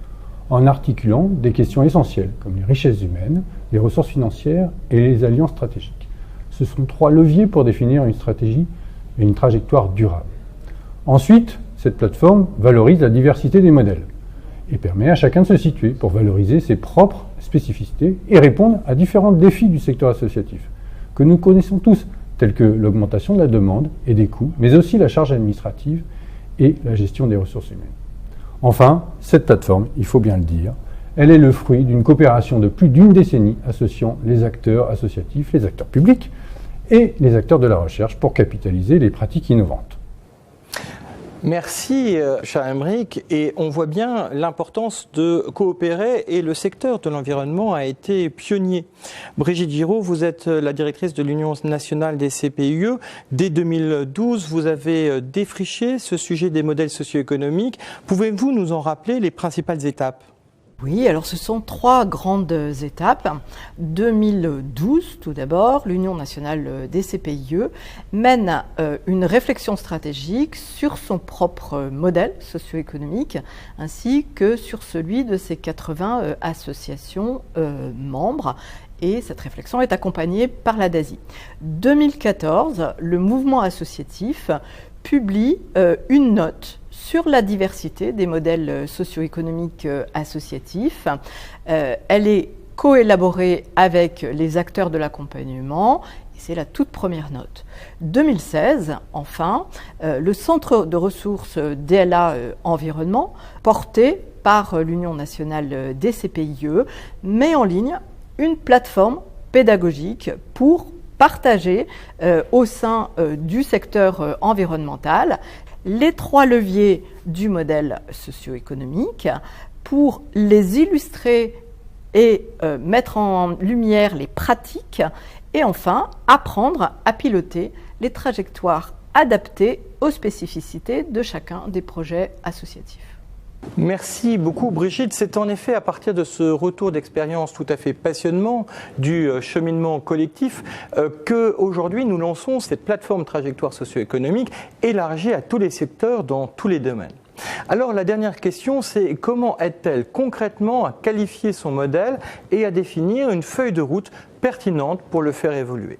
en articulant des questions essentielles comme les richesses humaines, les ressources financières et les alliances stratégiques. Ce sont 3 leviers pour définir une stratégie et une trajectoire durable. Ensuite, cette plateforme valorise la diversité des modèles et permet à chacun de se situer pour valoriser ses propres spécificités et répondre à différents défis du secteur associatif que nous connaissons tous, tels que l'augmentation de la demande et des coûts, mais aussi la charge administrative et la gestion des ressources humaines. Enfin, cette plateforme, il faut bien le dire, elle est le fruit d'une coopération de plus d'1 décennie associant les acteurs associatifs, les acteurs publics et les acteurs de la recherche pour capitaliser les pratiques innovantes.
Merci Charles-Aymeric, et on voit bien l'importance de coopérer et le secteur de l'environnement a été pionnier. Brigitte Giraud, vous êtes la directrice de l'Union nationale des CPIE. Dès 2012, vous avez défriché ce sujet des modèles socio-économiques. Pouvez-vous nous en rappeler les principales étapes ?
Oui, alors ce sont 3 grandes étapes. 2012, tout d'abord, l'Union nationale des CPIE mène une réflexion stratégique sur son propre modèle socio-économique ainsi que sur celui de ses 80 associations membres. Et cette réflexion est accompagnée par la DASI. 2014, le mouvement associatif publie une note sur la diversité des modèles socio-économiques associatifs. Elle est coélaborée avec les acteurs de l'accompagnement. C'est la toute première note. 2016, enfin, le Centre de ressources DLA Environnement, porté par l'Union nationale des CPIE, met en ligne une plateforme pédagogique pour partager au sein du secteur environnemental les 3 leviers du modèle socio-économique pour les illustrer et mettre en lumière les pratiques et enfin apprendre à piloter les trajectoires adaptées aux spécificités de chacun des projets associatifs.
Merci beaucoup Brigitte. C'est en effet à partir de ce retour d'expérience tout à fait passionnant du cheminement collectif que aujourd'hui nous lançons cette plateforme trajectoire socio-économique élargie à tous les secteurs dans tous les domaines. Alors la dernière question, c'est comment aide-t-elle concrètement à qualifier son modèle et à définir une feuille de route pertinente pour le faire évoluer ?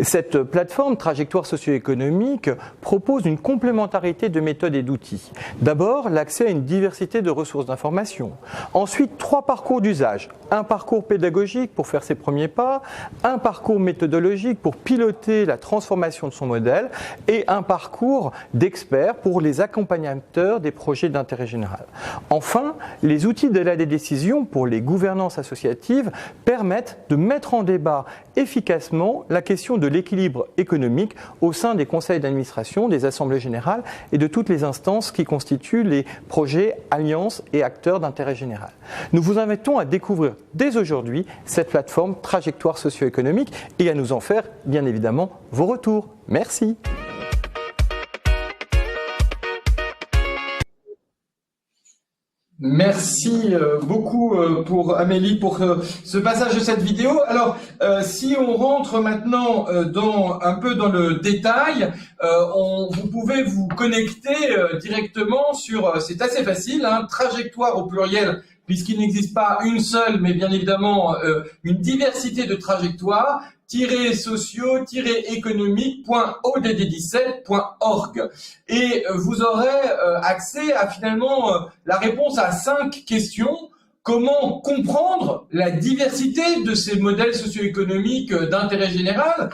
Cette plateforme trajectoire socio-économique propose une complémentarité de méthodes et d'outils. D'abord, l'accès à une diversité de ressources d'information. Ensuite, 3 parcours d'usage. Un parcours pédagogique pour faire ses premiers pas, un parcours méthodologique pour piloter la transformation de son modèle et un parcours d'experts pour les accompagnateurs des projets d'intérêt général. Enfin, les outils de l'aide des décisions pour les gouvernances associatives permettent de mettre en débat efficacement la question de l'équilibre économique au sein des conseils d'administration, des assemblées générales et de toutes les instances qui constituent les projets, alliances et acteurs d'intérêt général. Nous vous invitons à découvrir dès aujourd'hui cette plateforme trajectoire socio-économique et à nous en faire bien évidemment vos retours. Merci.
Merci beaucoup pour Amélie pour ce passage de cette vidéo. Alors, si on rentre maintenant un peu dans le détail, vous pouvez vous connecter directement sur, c'est assez facile, hein, trajectoire au pluriel, puisqu'il n'existe pas une seule, mais bien évidemment une diversité de trajectoires, socio-économique.odd17.org et vous aurez accès à finalement la réponse à 5 questions. Comment comprendre la diversité de ces modèles socio-économiques d'intérêt général,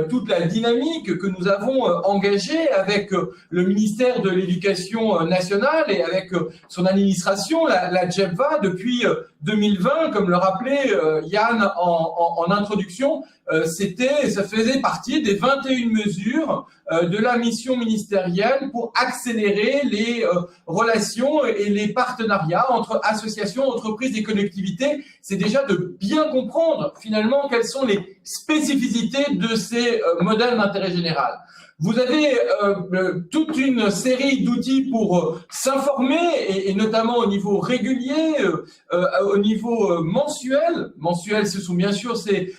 toute la dynamique que nous avons engagée avec le ministère de l'Éducation nationale et avec son administration, la JEPVA, depuis 2020, comme le rappelait Yann en introduction, ça faisait partie des 21 mesures de la mission ministérielle pour accélérer les relations et les partenariats entre associations, entreprises et collectivités. C'est déjà de bien comprendre finalement quelles sont les spécificités de ces modèles d'intérêt général. Vous avez toute une série d'outils pour s'informer et notamment au niveau régulier, au niveau mensuel. Mensuel, ce sont bien sûr ces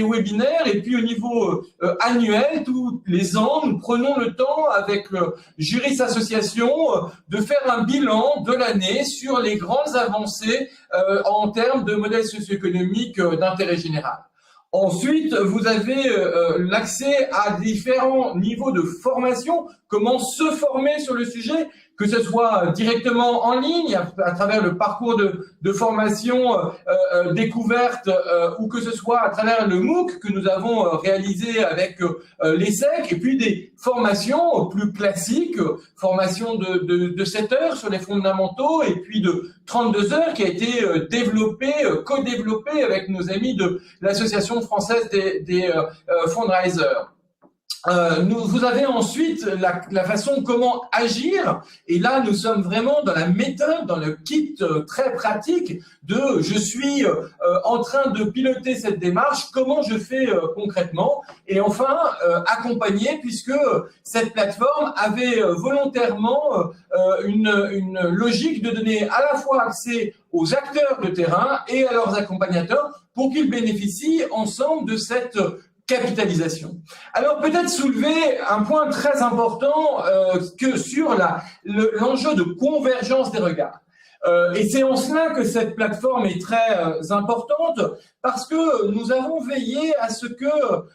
webinaires et puis au niveau annuel, tous les ans, nous prenons le temps avec Juris Association de faire un bilan de l'année sur les grandes avancées en termes de modèles socio-économiques d'intérêt général. Ensuite, vous avez l'accès à différents niveaux de formation, comment se former sur le sujet, que ce soit directement en ligne, à travers le parcours de formation découverte, ou que ce soit à travers le MOOC que nous avons réalisé avec l'ESSEC, et puis des formations plus classiques, formation de 7 heures sur les fondamentaux, et puis de 32 heures qui a été co-développée avec nos amis de l'Association française des fundraisers. Vous avez ensuite la façon comment agir, et là nous sommes vraiment dans la méthode, dans le kit très pratique de je suis en train de piloter cette démarche, comment je fais concrètement, et enfin accompagner, puisque cette plateforme avait volontairement une logique de donner à la fois accès aux acteurs de terrain et à leurs accompagnateurs pour qu'ils bénéficient ensemble de cette capitalisation. Alors peut-être soulever un point très important que sur l'enjeu de convergence des regards. Et c'est en cela que cette plateforme est très importante, parce que nous avons veillé à ce que,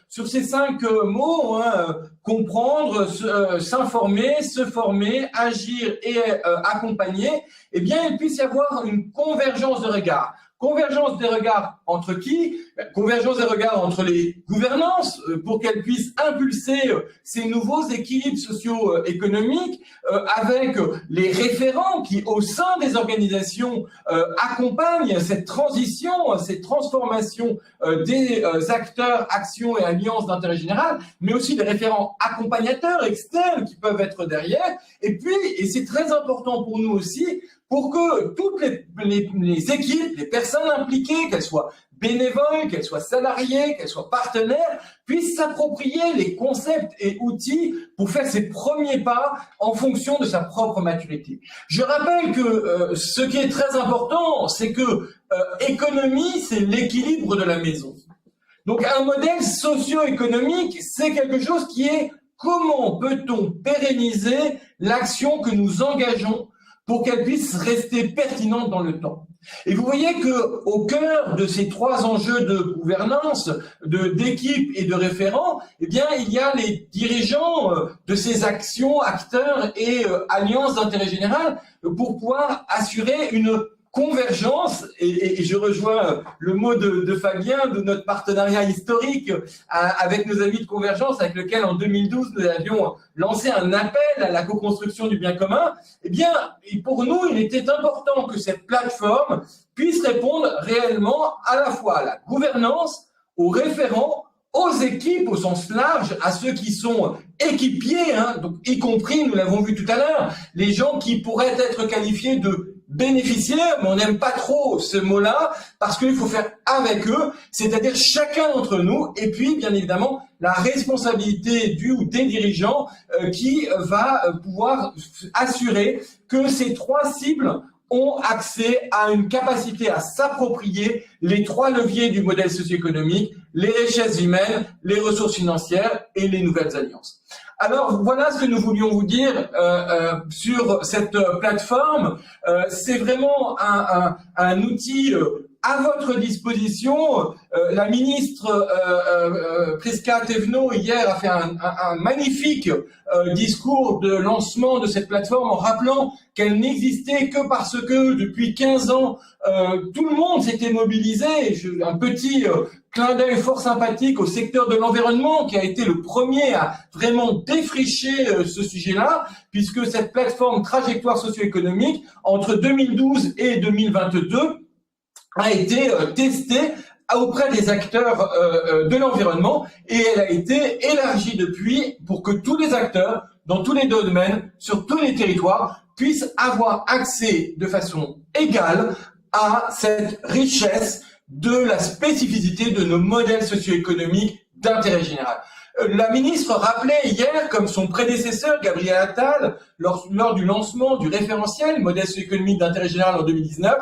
sur ces 5 mots, comprendre, s'informer, se former, agir et accompagner, eh bien, il puisse y avoir une convergence de regards. Convergence des regards entre qui? Convergence des regards entre les gouvernances pour qu'elles puissent impulser ces nouveaux équilibres socio-économiques avec les référents qui, au sein des organisations, accompagnent cette transition, cette transformation des acteurs, actions et alliances d'intérêt général, mais aussi des référents accompagnateurs externes qui peuvent être derrière. Et puis, et c'est très important pour nous aussi, pour que toutes les équipes, les personnes impliquées, qu'elles soient bénévoles, qu'elles soient salariées, qu'elles soient partenaires, puissent s'approprier les concepts et outils pour faire ses premiers pas en fonction de sa propre maturité. Je rappelle que ce qui est très important, c'est que économie, c'est l'équilibre de la maison. Donc un modèle socio-économique, c'est quelque chose qui est comment peut-on pérenniser l'action que nous engageons pour qu'elle puisse rester pertinente dans le temps. Et vous voyez que au cœur de ces trois enjeux de gouvernance, d'équipe et de référents, eh bien, il y a les dirigeants de ces actions, acteurs et alliances d'intérêt général pour pouvoir assurer une convergence, et je rejoins le mot de Fabien, de notre partenariat historique avec nos amis de Convergence, avec lequel en 2012 nous avions lancé un appel à la co-construction du bien commun. Eh bien, pour nous, il était important que cette plateforme puisse répondre réellement à la fois à la gouvernance, aux référents, aux équipes au sens large, à ceux qui sont équipiers, donc y compris, nous l'avons vu tout à l'heure, les gens qui pourraient être qualifiés de bénéficiaires, mais on n'aime pas trop ce mot-là parce qu'il faut faire avec eux, c'est-à-dire chacun d'entre nous, et puis bien évidemment la responsabilité du ou des dirigeants qui va pouvoir assurer que ces trois cibles ont accès à une capacité à s'approprier les trois leviers du modèle socio-économique, les richesses humaines, les ressources financières et les nouvelles alliances. Alors voilà ce que nous voulions vous dire sur cette plateforme. C'est vraiment un outil à votre disposition. La ministre Prisca Thévenot hier a fait un magnifique discours de lancement de cette plateforme en rappelant qu'elle n'existait que parce que depuis 15 ans, tout le monde s'était mobilisé. Un petit clin d'œil fort sympathique au secteur de l'environnement qui a été le premier à vraiment défricher ce sujet-là, puisque cette plateforme trajectoire socio-économique entre 2012 et 2022 a été testée auprès des acteurs de l'environnement et elle a été élargie depuis pour que tous les acteurs dans tous les domaines, sur tous les territoires, puissent avoir accès de façon égale à cette richesse de la spécificité de nos modèles socio-économiques d'intérêt général. La ministre rappelait hier, comme son prédécesseur Gabriel Attal, lors du lancement du référentiel modèle socio-économique d'intérêt général en 2019,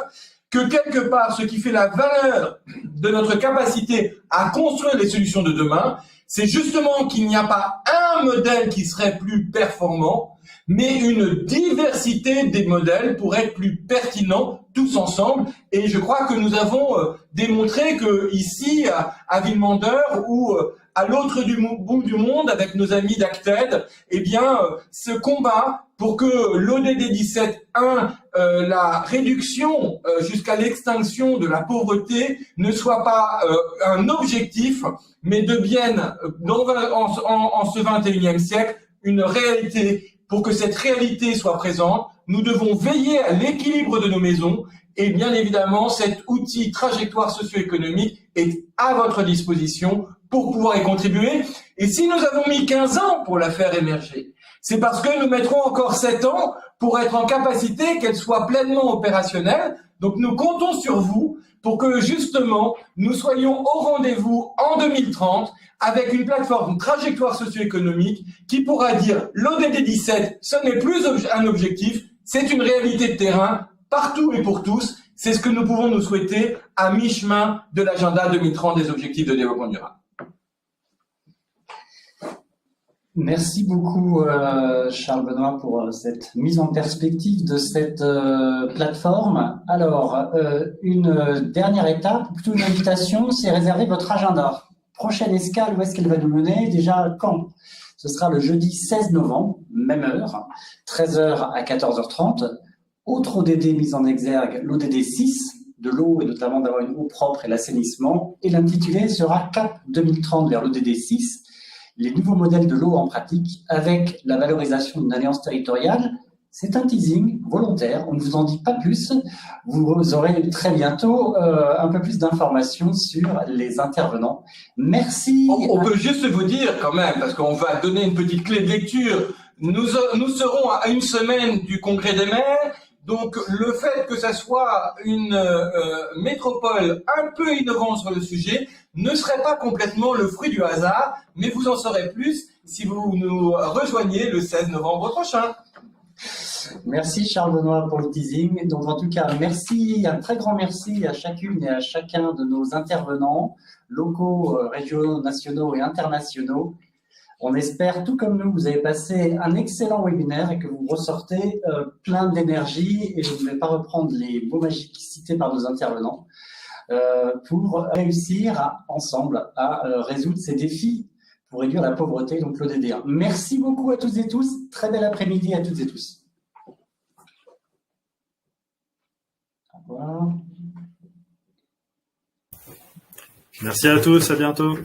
que quelque part, ce qui fait la valeur de notre capacité à construire les solutions de demain, c'est justement qu'il n'y a pas un modèle qui serait plus performant, mais une diversité des modèles pour être plus pertinents tous ensemble. Et je crois que nous avons démontré que ici, à Villemandeur ou à l'autre bout du monde, avec nos amis d'Acted, eh bien, ce combat pour que l'ODD 17.1, la réduction jusqu'à l'extinction de la pauvreté, ne soit pas un objectif, mais devienne, en ce 21e siècle, une réalité. Pour que cette réalité soit présente, nous devons veiller à l'équilibre de nos maisons et bien évidemment, cet outil trajectoire socio-économique est à votre disposition pour pouvoir y contribuer. Et si nous avons mis 15 ans pour la faire émerger, c'est parce que nous mettrons encore 7 ans pour être en capacité qu'elle soit pleinement opérationnelle. Donc nous comptons sur vous pour que justement nous soyons au rendez-vous en 2030 avec une plateforme trajectoire socio-économique qui pourra dire l'ODD 17, ce n'est plus un objectif, c'est une réalité de terrain partout et pour tous. C'est ce que nous pouvons nous souhaiter à mi-chemin de l'agenda 2030 des objectifs de développement durable.
Merci beaucoup Charles Benoît pour cette mise en perspective de cette plateforme. Alors, une dernière étape, plutôt une invitation, c'est réserver votre agenda. Prochaine escale, où est-ce qu'elle va nous mener? Déjà, quand? Ce sera le jeudi 16 novembre, même heure, 13h à 14h30. Autre ODD mise en exergue, l'ODD 6, de l'eau et notamment d'avoir une eau propre et l'assainissement. Et l'intitulé sera CAP 2030 vers l'ODD 6, les nouveaux modèles de l'eau en pratique avec la valorisation d'une alliance territoriale. C'est un teasing volontaire, on ne vous en dit pas plus. Vous aurez très bientôt un peu plus d'informations sur les intervenants. Merci.
On peut juste vous dire quand même, parce qu'on va donner une petite clé de lecture. Nous serons à une semaine du Congrès des maires. Donc, le fait que ça soit une métropole un peu innovante sur le sujet ne serait pas complètement le fruit du hasard, mais vous en saurez plus si vous nous rejoignez le 16 novembre prochain.
Merci Charles Benoît pour le teasing. Donc en tout cas, merci, un très grand merci à chacune et à chacun de nos intervenants, locaux, régionaux, nationaux et internationaux. On espère, tout comme nous, vous avez passé un excellent webinaire et que vous ressortez plein d'énergie, et je ne vais pas reprendre les mots magiques cités par nos intervenants, pour réussir ensemble à résoudre ces défis pour réduire la pauvreté, donc l'ODD 1. Merci beaucoup à toutes et tous. Très bel après-midi à toutes et tous. Au revoir.
Merci à tous, à bientôt.